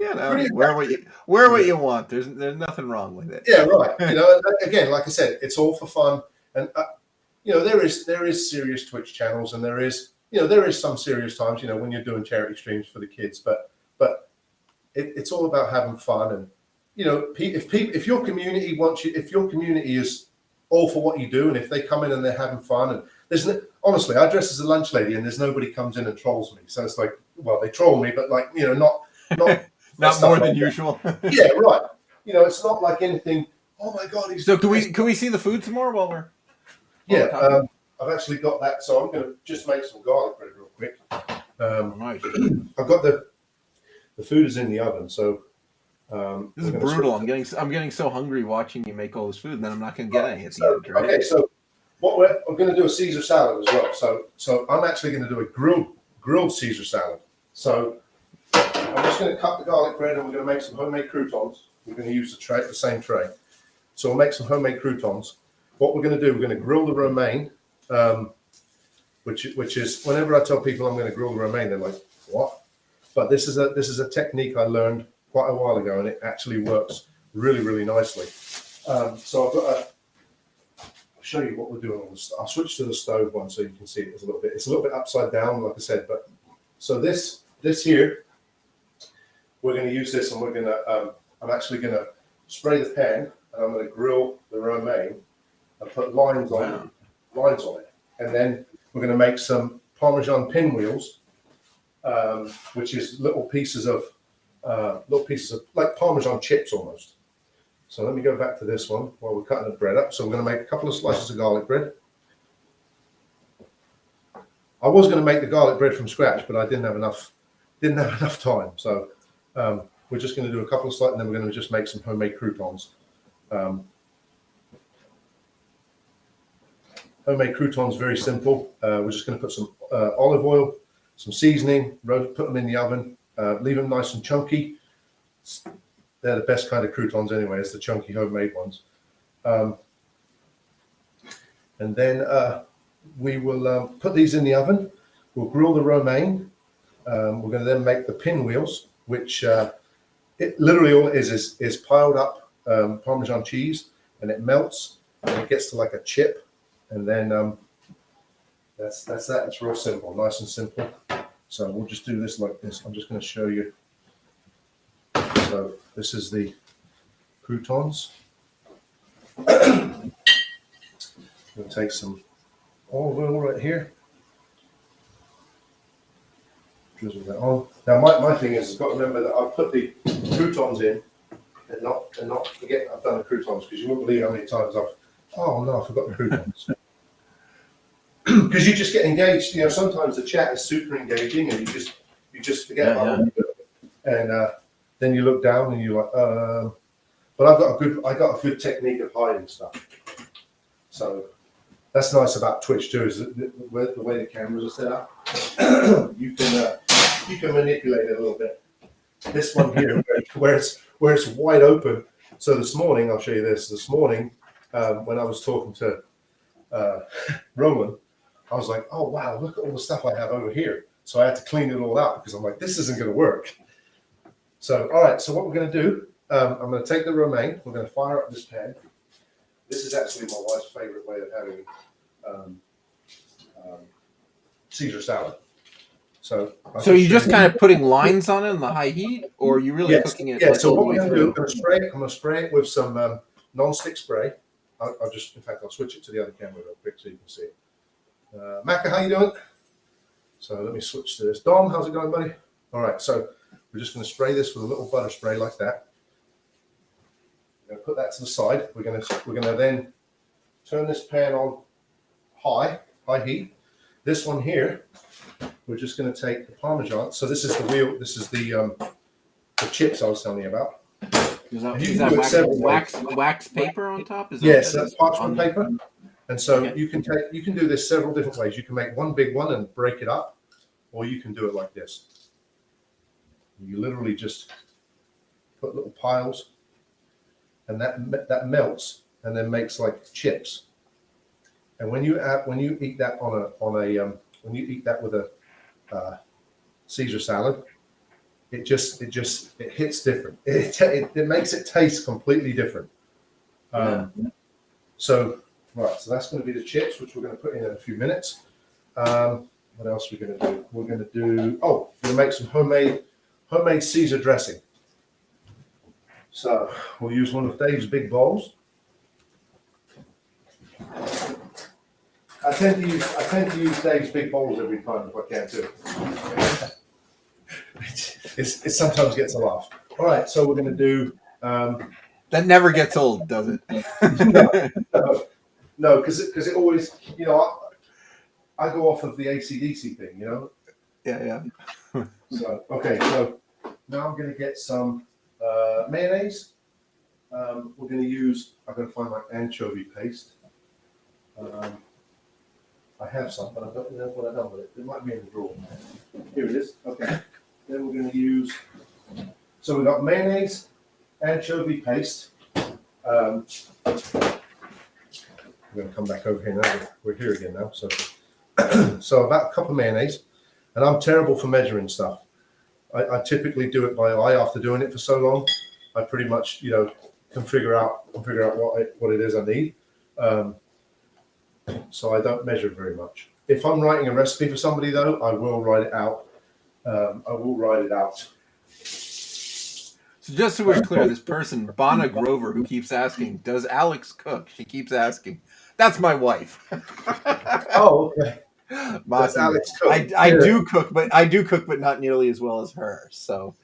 Wear what you want. There's nothing wrong with it. Yeah, right. Again, like I said, it's all for fun, and there is serious Twitch channels, and there is some serious times, when you're doing charity streams for the kids, but it's all about having fun, and if your community wants you, if your community is all for what you do, and if they come in and they're having fun, and honestly, I dress as a lunch lady, and there's nobody comes in and trolls me, so it's like, well, they troll me, but like not. Not more than usual. Yeah, right. It's not like anything. Oh my God! So can we see the food some more while we're? Yeah, I've actually got that, so I'm going to just make some garlic bread real quick. Nice. I've got the food is in the oven, so this is brutal. I'm getting so hungry watching you make all this food, and then I'm not going to get any at the end. Right? Okay, so I'm going to do a Caesar salad as well. So I'm actually going to do a grilled Caesar salad. So I'm just going to cut the garlic bread, and we're going to make some homemade croutons. We're going to use the same tray. So we'll make some homemade croutons. What we're going to do, we're going to grill the romaine, which is, whenever I tell people I'm going to grill the romaine, they're like, what? But this is a technique I learned quite a while ago, and it actually works really, really nicely. So I'll show you what we're doing on the. I'll switch to the stove one so you can see it. It's a little bit upside down, like I said. But so this here, we're going to use this, and we're going to. I'm actually going to spray the pan, and I'm going to grill the romaine and put lines on it, and then we're going to make some Parmesan pinwheels, which is little pieces of like Parmesan chips almost. So let me go back to this one while we're cutting the bread up. So we're going to make a couple of slices of garlic bread. I was going to make the garlic bread from scratch, but I didn't have enough time. So we're just going to do a couple of slices, and then we're going to just make some homemade croutons. Homemade croutons, very simple. We're just going to put some olive oil, some seasoning, put them in the oven, leave them nice and chunky. They're the best kind of croutons anyway, it's the chunky homemade ones. And then we will put these in the oven. We'll grill the romaine. We're going to then make the pinwheels, which it literally all it is piled up Parmesan cheese, and it melts and it gets to like a chip. And then that's that. It's real simple, nice and simple. So we'll just do this like this. I'm just going to show you. So this is the croutons. We'll take some olive oil right here. Drizzle that on. Now my thing is, I've got to remember that I've put the croutons in and not forget I've done the croutons, because you won't believe how many times I forgot the croutons. Because you just get engaged, sometimes the chat is super engaging, and you just forget about what you're doing. And then you look down and you're like, but I got a good technique of hiding stuff. So that's nice about Twitch too, is the way the cameras are set up. You can manipulate it a little bit. This one here, where it's wide open. So this morning, I'll show you this. This morning, when I was talking to Roland, I was like, oh, wow, look at all the stuff I have over here. So I had to clean it all out, because I'm like, this isn't going to work. So, all right, so what we're going to do, I'm going to take the romaine. We're going to fire up this pan. This is actually my wife's favorite way of having Caesar salad. So you just kind of putting lines on it in the high heat, or are you really cooking it? Yeah, so what we're going to do, I'm going to spray it with some non-stick spray. I'll switch it to the other camera real quick so you can see it. Macca, how you doing? So let me switch to this. Dom, how's it going, buddy? All right, so we're just going to spray this with a little butter spray like that. We're going to put that to the side. We're going to then turn this pan on high heat. This one here, we're just going to take the Parmesan. So this is the wheel. This is the chips I was telling you about. Is that wax paper on top? Yes, that's parchment paper. And so you can do this several different ways. You can make one big one and break it up, or you can do it like this. You literally just put little piles, and that melts and then makes like chips. And when you eat that when you eat that with a Caesar salad, it hits different. It makes it taste completely different. So that's going to be the chips, which we're going to put in a few minutes. What else are we going to do? We're going to make some homemade Caesar dressing. So we'll use one of Dave's big bowls. I tend to use Dave's big bowls every time if I can too. It sometimes gets a laugh. All right, so we're going to do. That never gets old, does it? No, because it always, I go off of the AC/DC thing, Yeah. So so now I'm going to get some mayonnaise. I'm going to find my anchovy paste. I have some, but I don't know what I've done with it. It might be in the drawer. Here it is. Okay. Then we're going to use. So we've got mayonnaise, anchovy paste. We're going to come back over here now. We're here again now. So about a cup of mayonnaise, and I'm terrible for measuring stuff. I typically do it by eye after doing it for so long. I pretty much, can figure out what it is I need. So I don't measure very much. If I'm writing a recipe for somebody, though, I will write it out. So just so we're clear, this person, Bonna Grover, who keeps asking, does Alex cook? She keeps asking. That's my wife. Oh, okay. That's Mossy. Alex cook. I do cook, but not nearly as well as her. So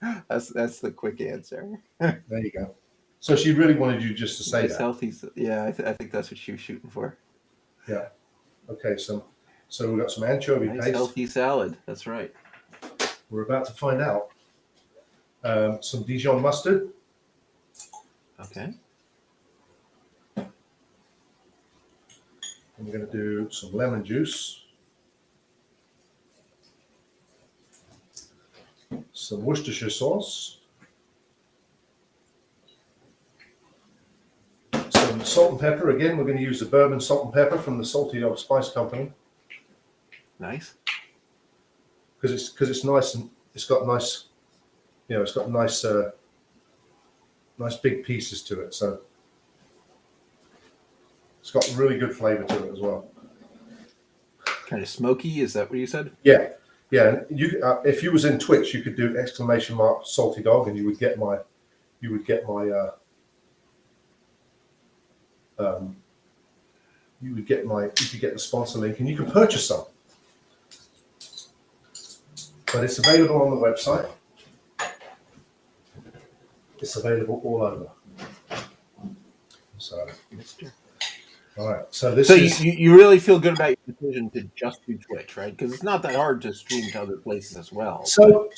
that's the quick answer. There you go. So she really wanted you just to say Nice that. healthy. Yeah, I think that's what she was shooting for. Yeah. Okay. So we've got some anchovy Nice paste. healthy salad. That's right. We're about to find out. Some Dijon mustard. Okay. And we're going to do some lemon juice. Some Worcestershire sauce. Some salt and pepper. Again, we're going to use the bourbon salt and pepper from the Salty Dog Spice Company. Nice. Because it's nice and it's got nice, it's got nice big pieces to it. So it's got really good flavor to it as well. Kind of smoky. Is that what you said? Yeah. Yeah. You, if you was in Twitch, you could do ! Salty Dog, and you would get my you could get the sponsor link, and you can purchase some. But it's available on the website. It's available all over. So, all right. So this is. You really feel good about your decision to just do Twitch, right? Because it's not that hard to stream to other places as well. So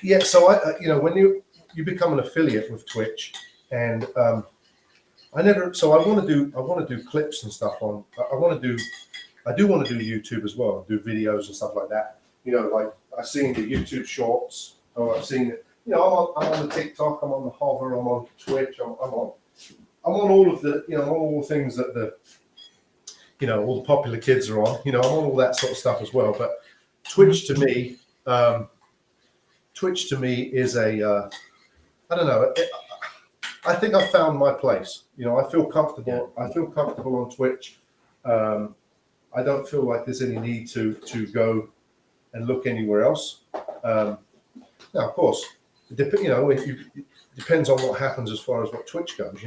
yeah. So I, when you become an affiliate with Twitch, and I want to do clips and stuff on. I do want to do YouTube as well, do videos and stuff like that. Like I've seen the YouTube Shorts, or I've seen, I'm on the TikTok, I'm on the Hover, I'm on Twitch, I'm on all of the, all the things that all the popular kids are on. I'm on all that sort of stuff as well. But Twitch to me is a, I don't know. I think I've found my place. I feel comfortable. Yeah. I feel comfortable on Twitch. I don't feel like there's any need to go and look anywhere else. Now, of course, it depends on what happens as far as what Twitch goes.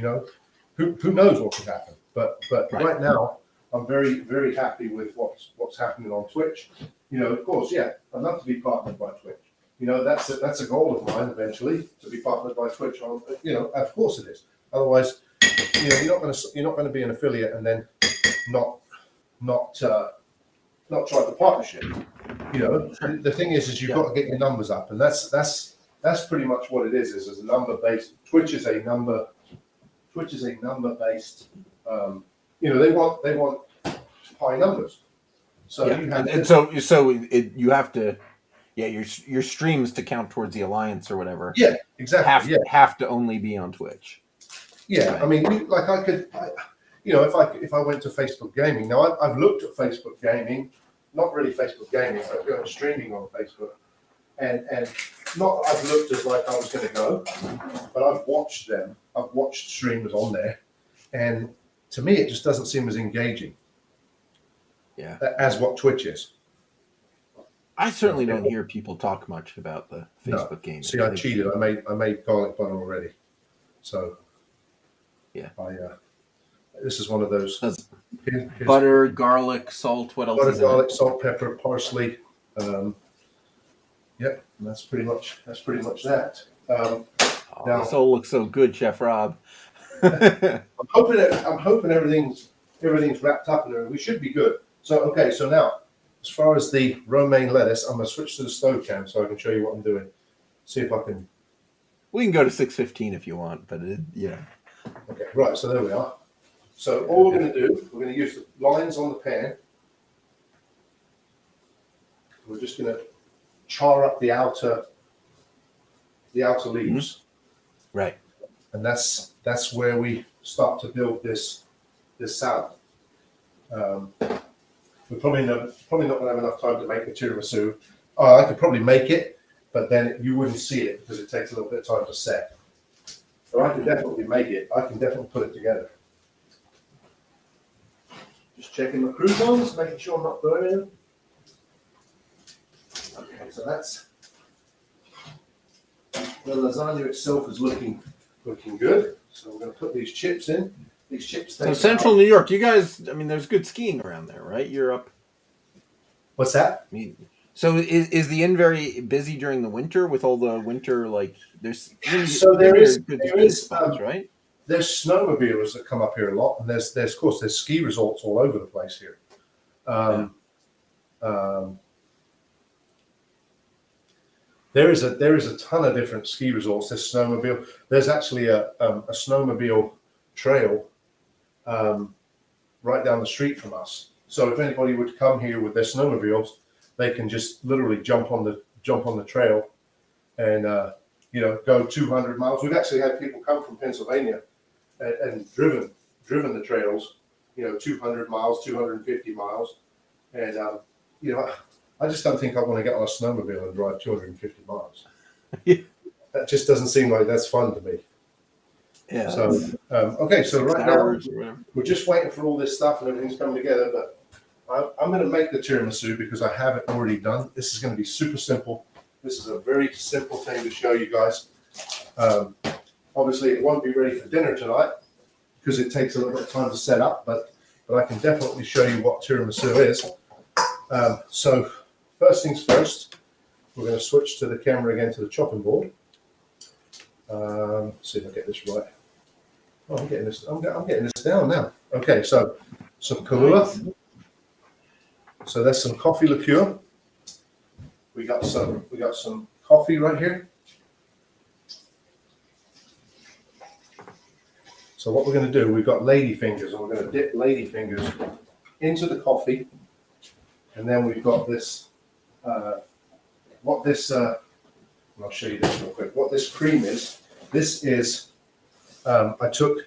Who knows what could happen? But right now, I'm very, very happy with what's happening on Twitch. Of course, yeah, I'd love to be partnered by Twitch. That's a goal of mine eventually, to be partnered by Twitch. Of course it is. Otherwise, you're not going to be an affiliate and then not try the partnership. The thing is you've got to get your numbers up, and that's pretty much what it is. Is a number based. Twitch is a number based. They want high numbers. So you have to. Yeah, your streams to count towards the alliance or whatever. Yeah, exactly. Have to only be on Twitch. Yeah, right. I mean, like I could, if I went to Facebook Gaming. Now I've looked at Facebook Gaming, not really Facebook Gaming, but going streaming on Facebook, and not I've looked as like I was going to go, but I've watched them. I've watched streamers on there, and to me it just doesn't seem as engaging. Yeah. As what Twitch is. I certainly don't hear people talk much about the Facebook game. See, I cheated. I made garlic butter already. So, yeah. This is one of those. Butter, garlic, salt. What else? Butter, garlic, salt, pepper, parsley. Yep, and that's pretty much that. Now, this all looks so good, Chef Rob. I'm hoping everything's wrapped up and we should be good. So now. As far as the romaine lettuce, I'm going to switch to the stove cam so I can show you what I'm doing. See if I can. We can go to 6:15 if you want, but yeah. Okay, right. So there we are. So all we're going to do, we're going to use the lines on the pan. We're just going to char up the outer leaves. Mm-hmm. Right. And that's where we start to build this salad. We're probably not going to have enough time to make the tiramisu, I could probably make it, but then you wouldn't see it because it takes a little bit of time to set. So I can definitely make it. I can definitely put it together. Just checking the croutons, making sure I'm not burning them. Okay, so that's the lasagna itself is looking good. So we're going to put these chips in. These chips. So Central New York, you guys. I mean, there's good skiing around there, right? You're up. What's that? I mean, so is the inn very busy during the winter with all the winter there's So there is spots, right? There's snowmobilers that come up here a lot, and there's of course there's ski resorts all over the place here. There is a ton of different ski resorts. There's snowmobile. There's actually a snowmobile trail right down the street from us. So if anybody would come here with their snowmobiles, they can just literally jump on the trail and go 200 miles. We've actually had people come from Pennsylvania and driven the trails, 200 miles, 250 miles, and I just don't think I want to get on a snowmobile and drive 250 miles. That just doesn't seem like that's fun to me. Yeah. So okay, so right now we're just waiting for all this stuff and everything's coming together, but I'm going to make the tiramisu because I have it already done. This is going to be super simple. This is a very simple thing to show you guys. Obviously, it won't be ready for dinner tonight because it takes a little bit of time to set up, but I can definitely show you what tiramisu is. So first things first, we're going to switch to the camera again to the chopping board. See if I get this right. Oh, I'm getting this down now. Okay, so some Kahlua. So that's some coffee liqueur. We got some coffee right here. So what we're going to do, we've got lady fingers, and we're going to dip lady fingers into the coffee, and then we've got this. I'll show you this real quick. What this cream is. This is. I took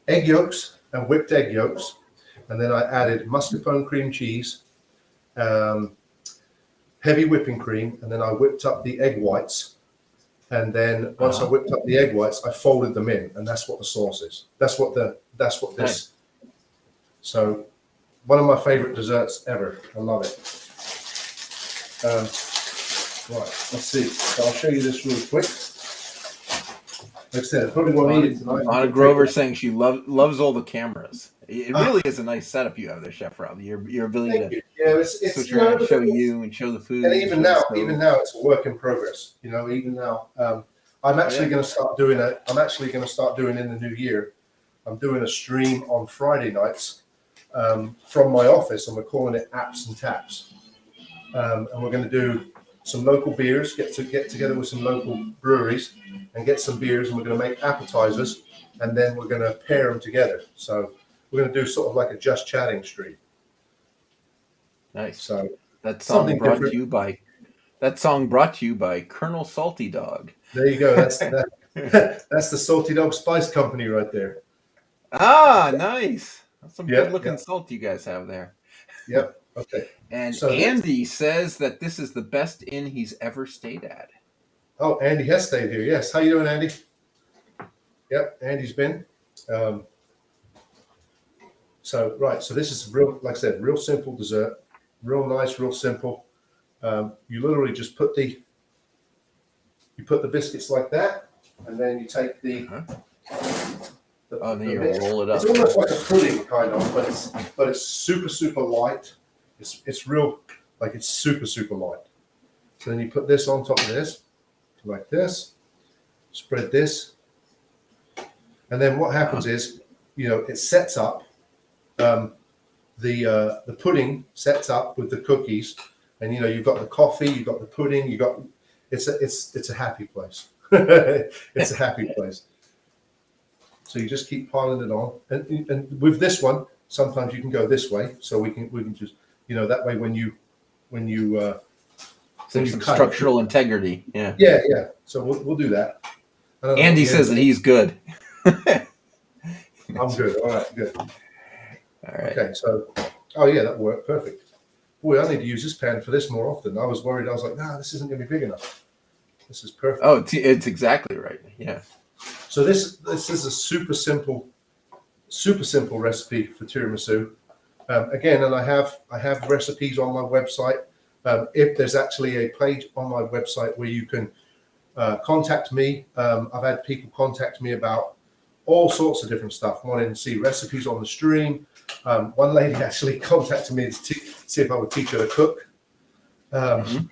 egg yolks and whipped egg yolks, and then I added mascarpone cream cheese, heavy whipping cream, and then I whipped up the egg whites. And then once I whipped up the egg whites, I folded them in, and that's what the sauce is. That's what this. Nice. So, one of my favorite desserts ever. I love it. Right, let's see. So I'll show you this really quick. Like I said, I probably won't eat it tonight. Anna Grover saying she loves all the cameras. It really is a nice setup you have there, Chef Rob. Your ability to switch around, show you and show the food. And even now, it's a work in progress. Even now, I'm actually going to start doing in the new year. I'm doing a stream on Friday nights from my office, and we're calling it Apps and Taps. And we're going to do some local beers, get together with some local breweries and get some beers, and we're going to make appetizers, and then we're going to pair them together. So we're going to do sort of like a just chatting stream. Nice. So that song brought to you by Colonel Salty Dog. There you go. That's the Salty Dog Spice Company right there. Ah, nice. That's some good looking salt you guys have there. Yep. Okay. And so Andy says that this is the best inn he's ever stayed at. Oh, Andy has stayed here. Yes. How you doing, Andy? Yep, Andy's been. So this is real, like I said, real simple dessert. Real nice, real simple. You literally just put the biscuits like that, and then you take the then you roll it up. It's almost like a pudding kind of, but it's super, super light. It's real, like it's super, super light. So then you put this on top of this, like this, spread this. And then what happens is, it sets up, the pudding sets up with the cookies, and you've got the coffee, you've got the pudding, it's a happy place. It's a happy place. So you just keep piling it on, and with this one, sometimes you can go this way, so we can just that way when you some structural integrity. Yeah. Yeah. So we'll do that. Andy says that he's good. I'm good. All right, good. All right. Okay, so that worked perfect. boy, I need to use this pan for this more often. I was worried. I was like, nah, this isn't going to be big enough. This is perfect. Oh, it's exactly right. Yeah. So this is a super simple recipe for tiramisu. Again, and I have recipes on my website. If there's actually a page on my website where you can contact me. I've had people contact me about all sorts of different stuff, wanting to see recipes on the stream. One lady actually contacted me to see if I would teach her to cook. And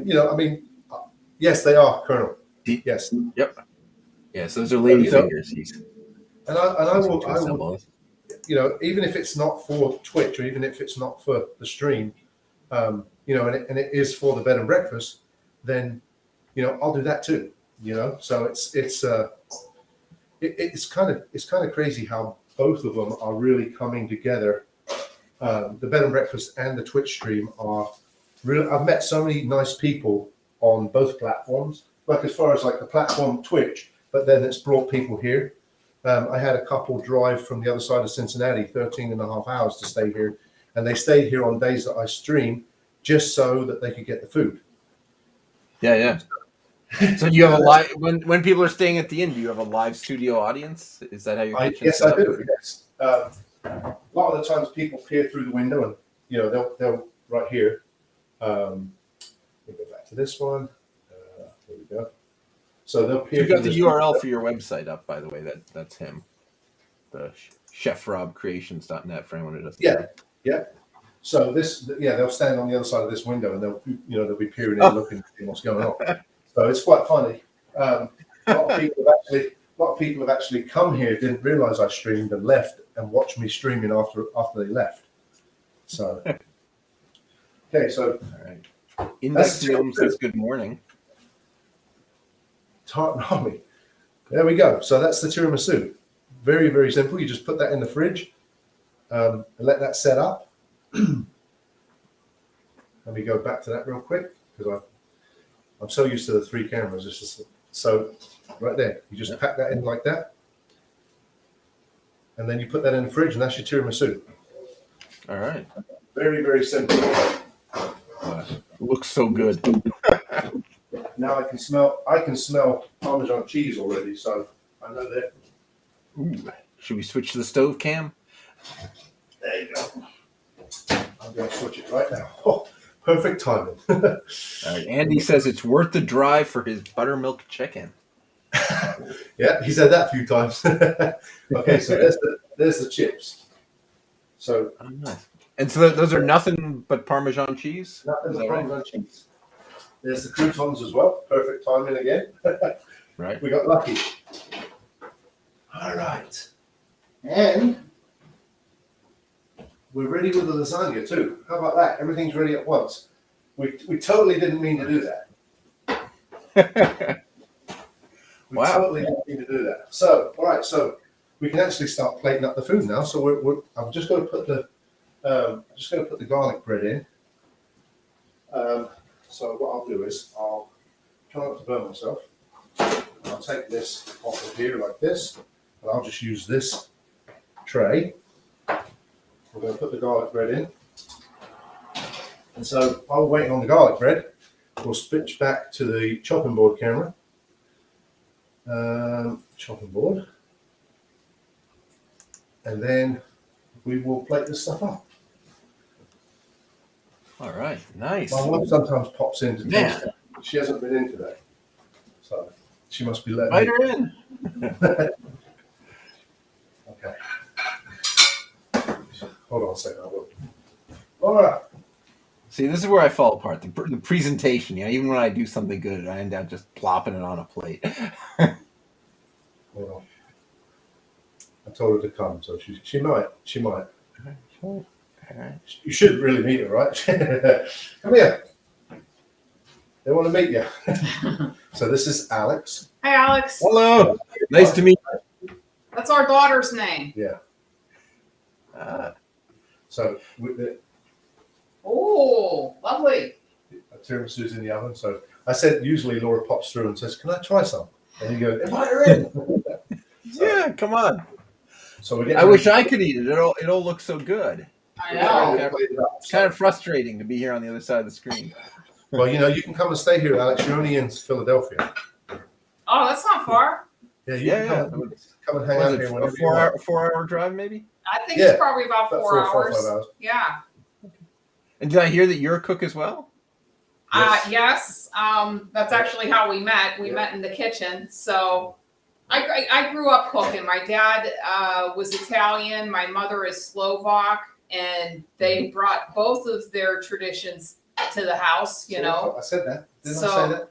you know, I mean, yes, they are, Colonel. Yes. Yep. Yes, those are lady fingers. And I will, you know, even if it's not for Twitch or even if it's not for the stream, you know, and it is for the bed and breakfast, then, you know, I'll do that too. You know, so it's kind of crazy how both of them are really coming together. The bed and breakfast and the Twitch stream are really. I've met so many nice people on both platforms. Like as far as like the platform Twitch, but then it's brought people here. I had a couple drive from the other side of Cincinnati, 13 and a half hours to stay here. And they stayed here on days that I stream just so that they could get the food. Yeah, yeah. So you have a live, when people are staying at the inn, do you have a live studio audience? Is that how you're Yes, I do, yes. A lot of the times people peer through the window and, you know, they'll right here. We'll go back to this one. There we go. So they'll peer. You got the URL for your website up, by the way. That's him. The chefrobcreations.net for anyone who doesn't know. Yeah. So they'll stand on the other side of this window and they'll be peering in, looking to see what's going on. So it's quite funny. A lot of people have actually come here, didn't realize I streamed and left and watched me streaming after they left. So okay, so all right. Index Film says good morning. Tartan Army. There we go. So that's the tiramisu. Very, very simple. You just put that in the fridge and let that set up. Let me go back to that real quick because I'm so used to the three cameras. It's just so right there. You just pack that in like that, and then you put that in the fridge, and that's your tiramisu. All right. Very, very simple. Looks so good. Now I can smell Parmesan cheese already, so I know that. Ooh. Should we switch to the stove cam? There you go. I'm going to switch it right now. Oh, perfect timing. All right. Andy says it's worth the drive for his buttermilk chicken. Yeah, he said that a few times. Okay, so there's the chips. So nice. And so those are nothing but Parmesan cheese? Nothing but Parmesan cheese. There's the croutons as well. Perfect timing again. Right. We got lucky. All right. And we're ready with the lasagna too. How about that? Everything's ready at once. We totally didn't mean to do that. We totally didn't mean to do that. So, all right. So we can actually start plating up the food now. So I'm just going to put the garlic bread in. So what I'll do is I'll try not to burn myself. I'll take this off of here like this, and I'll just use this tray. We're going to put the garlic bread in. And so while we're waiting on the garlic bread, we'll switch back to the chopping board camera. Chopping board. And then we will plate this stuff up. All right, nice. My wife sometimes pops in to taste it. She hasn't been in today, so she must be letting Invite her in. Okay. Hold on a second. I will. All right. See, this is where I fall apart. The presentation. You know, even when I do something good, I end up just plopping it on a plate. Hold on. I told her to come, so she might. All right. You should really meet her, right? Come here. They want to meet you. So this is Alex. Hey, Alex. Hello. Nice to meet you. That's our daughter's name. Yeah. So Oh, lovely. tiramisu's in the oven. So I said usually Laura pops through and says, "Can I try some?" And you go, "Invite her in." Yeah, come on. So I wish I could eat it. It all looks so good. I know. It's kind of frustrating to be here on the other side of the screen. Well, you can come and stay here, Alex. You're only in Philadelphia. Oh, that's not far. Yeah, you can come and hang Was out it here a whenever you want. 4-hour drive, maybe? I think it's probably about 4 hours. 5 hours. Yeah. And did I hear that you're a cook as well? Yes. That's actually how we met. We met in the kitchen. So I grew up cooking. My dad was Italian. My mother is Slovak, and they brought both of their traditions to the house. I said that. Didn't I say that?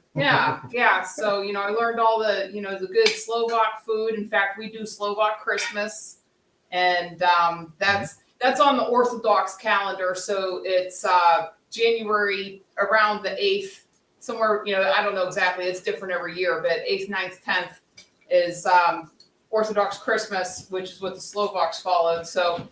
Yeah. So I learned all the the good Slovak food. In fact, we do Slovak Christmas, and that's on the Orthodox calendar. So it's January around the 8th, somewhere, I don't know exactly, it's different every year, but 8th, 9th, 10th is Orthodox Christmas, which is what the Slovaks followed. So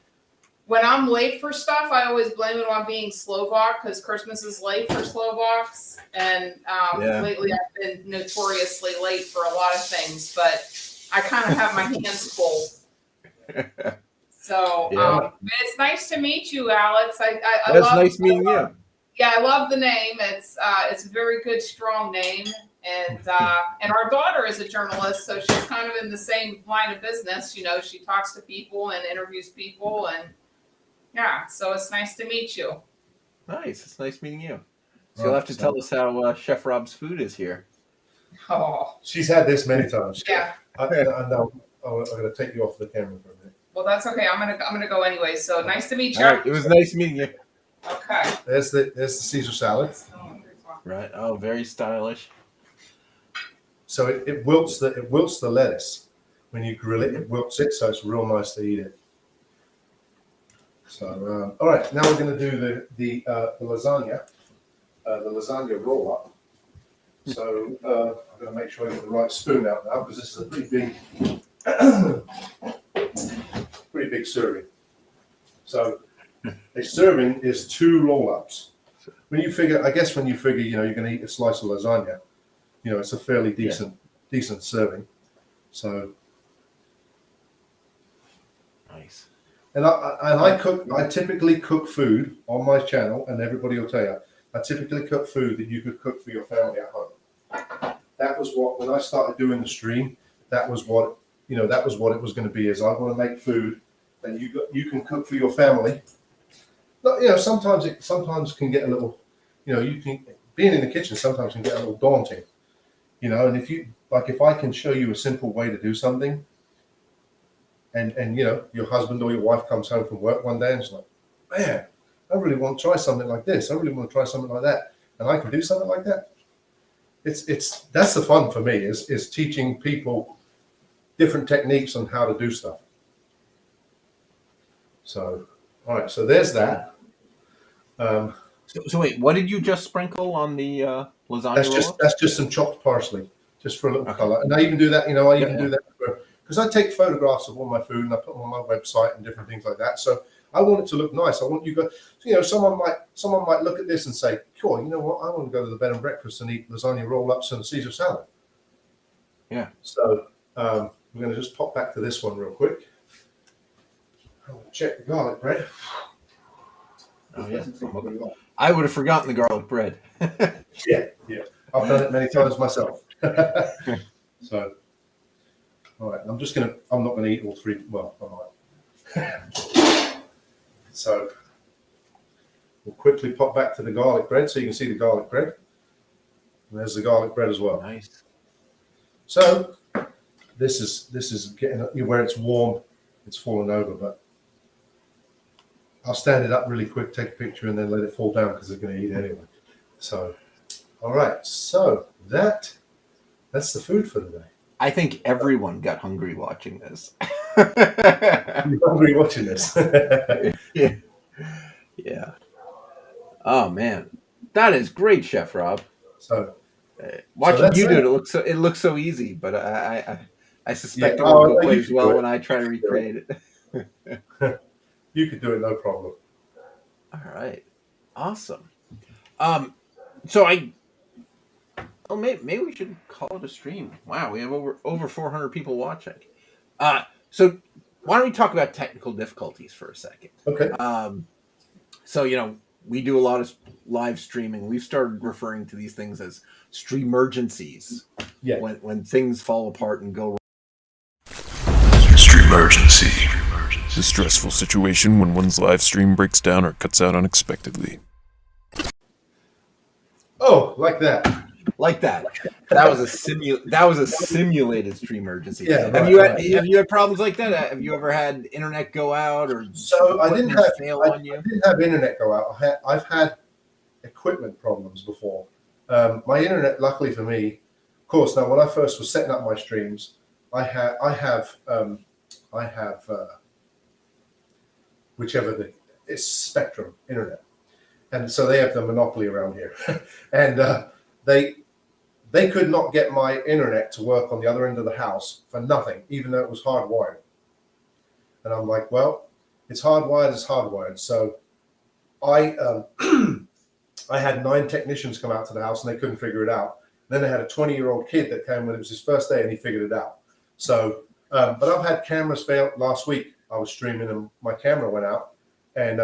when I'm late for stuff, I always blame it on being Slovak, because Christmas is late for Slovaks. And lately I've been notoriously late for a lot of things, but I kind of have my hands full. So it's nice to meet you, Alex. It's nice meeting you. Yeah, I love the name. It's a very good, strong name, and our daughter is a journalist, so she's kind of in the same line of business. She talks to people and interviews people, and so it's nice to meet you. Nice, it's nice meeting you. So you'll have to tell us how Chef Rob's food is here. Oh, she's had this many times. Yeah. I'm going to take you off the camera for a minute. Well, that's okay. I'm gonna go anyway. So nice to meet you. All right, it was nice meeting you. Okay. There's the Caesar salad. Right. Oh, very stylish. So it wilts the lettuce when you grill it. It wilts it, so it's real nice to eat it. So all right, now we're going to do the lasagna, roll up. So I'm going to make sure I get the right spoon out now, because this is a pretty big serving. So a serving is 2 roll-ups. When you figure you're going to eat a slice of lasagna, it's a fairly decent serving. So nice. And I typically cook food on my channel, and everybody will tell you, I typically cook food that you could cook for your family at home. That was when I started doing the stream, that was what it was going to be, is I want to make food that you can cook for your family. But, sometimes can get a little, being in the kitchen sometimes can get a little daunting, and if I can show you a simple way to do something, and your husband or your wife comes home from work one day and it's like, man, I really want to try something like this. I really want to try something like that. And I can do something like that. That's the fun for me, is teaching people different techniques on how to do stuff. So, all right, so there's that. So wait, what did you just sprinkle on the lasagna? That's just some chopped parsley, just for a little color. And I even do that, do that because I take photographs of all my food and I put them on my website and different things like that. So I want it to look nice. I want you to someone might look at this and say, cool, you know what? I want to go to the bed and breakfast and eat lasagna roll-ups and Caesar salad. Yeah. So we're going to just pop back to this one real quick. I'll check the garlic bread. Oh, yeah. I would have forgotten the garlic bread. Yeah. I've done it many times myself. So, all right. I'm not going to eat all 3. Well, I might. So, we'll quickly pop back to the garlic bread so you can see the garlic bread. And there's the garlic bread as well. Nice. So, this is getting where it's warm. It's fallen over, but I'll stand it up really quick, take a picture, and then let it fall down because they're going to eat it anyway. So, all right. So that's the food for today. I think everyone got hungry watching this. You're hungry watching this. Yeah. Oh man, that is great, Chef Rob. So watching you do it, it looks so easy, but I suspect it won't go quite as well when I try to recreate it. You could do it, no problem. All right, awesome. So maybe we should call it a stream. Wow, we have over 400 people watching. So why don't we talk about technical difficulties for a second? Okay. So, we do a lot of live streaming. We've started referring to these things as streamergencies. Yeah. When things fall apart and go wrong. Streamergency. The stressful situation when one's live stream breaks down or cuts out unexpectedly. Oh, like that. Like that. That was a simulated streamergency. Yeah, Have you had problems like that? Have you ever had internet go out or So I didn't have fail I, on you? I didn't have internet go out. I've had equipment problems before. My internet, luckily for me, of course. Now, when I first was setting up my streams, I have it's Spectrum internet, and so they have the monopoly around here, and they could not get my internet to work on the other end of the house for nothing, even though it was hardwired. And I'm like, well, it's hardwired, it's hardwired. So I I had 9 technicians come out to the house and they couldn't figure it out. Then they had a 20-year-old kid that came when it was his first day and he figured it out. So, but I've had cameras fail. Last week I was streaming and my camera went out, and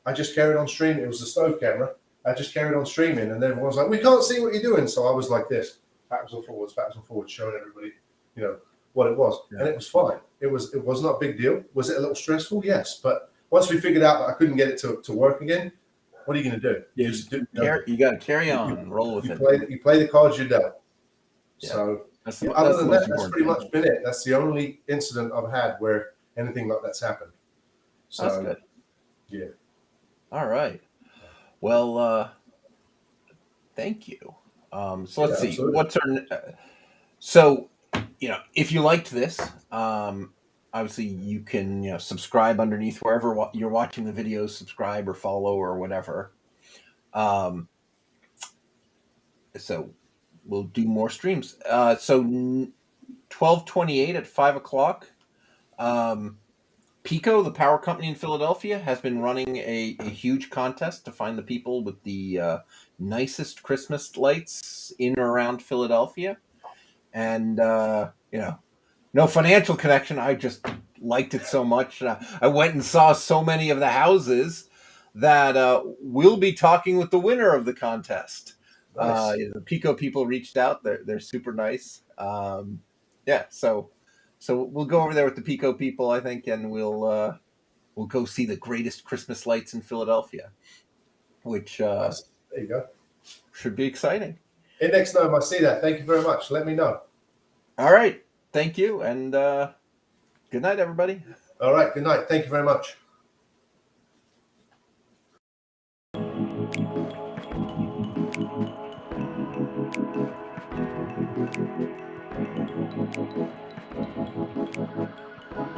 I just carried on streaming. It was a stove camera. I just carried on streaming, and everyone was like, "We can't see what you're doing." So I was like this, backwards and forwards, showing everybody, what it was, and it was fine. It was not a big deal. Was it a little stressful? Yes, but once we figured out that I couldn't get it to work again, what are you going to do? You got to carry on, roll with it. You play the cards you're dealt. Yeah. So That's other than that, the most that's pretty important much been it. That's the only incident I've had where anything like that's happened. So That's good. Yeah. All right. Well, thank you. So let's see. Absolutely. What's our? So, if you liked this, obviously you can subscribe underneath wherever you're watching the videos. Subscribe or follow or whatever. So we'll do more streams. So 12/28 at 5:00. Pico, the power company in Philadelphia, has been running a huge contest to find the people with the nicest Christmas lights in or around Philadelphia. And, no financial connection. I just liked it so much. I went and saw so many of the houses that we'll be talking with the winner of the contest. Nice. The Pico people reached out. They're super nice. So we'll go over there with the Pico people, I think, and we'll go see the greatest Christmas lights in Philadelphia, which There you go. should be exciting. Index Gnome, I see that. Thank you very much. Let me know. All right. Thank you, and good night, everybody. All right. Good night. Thank you very much.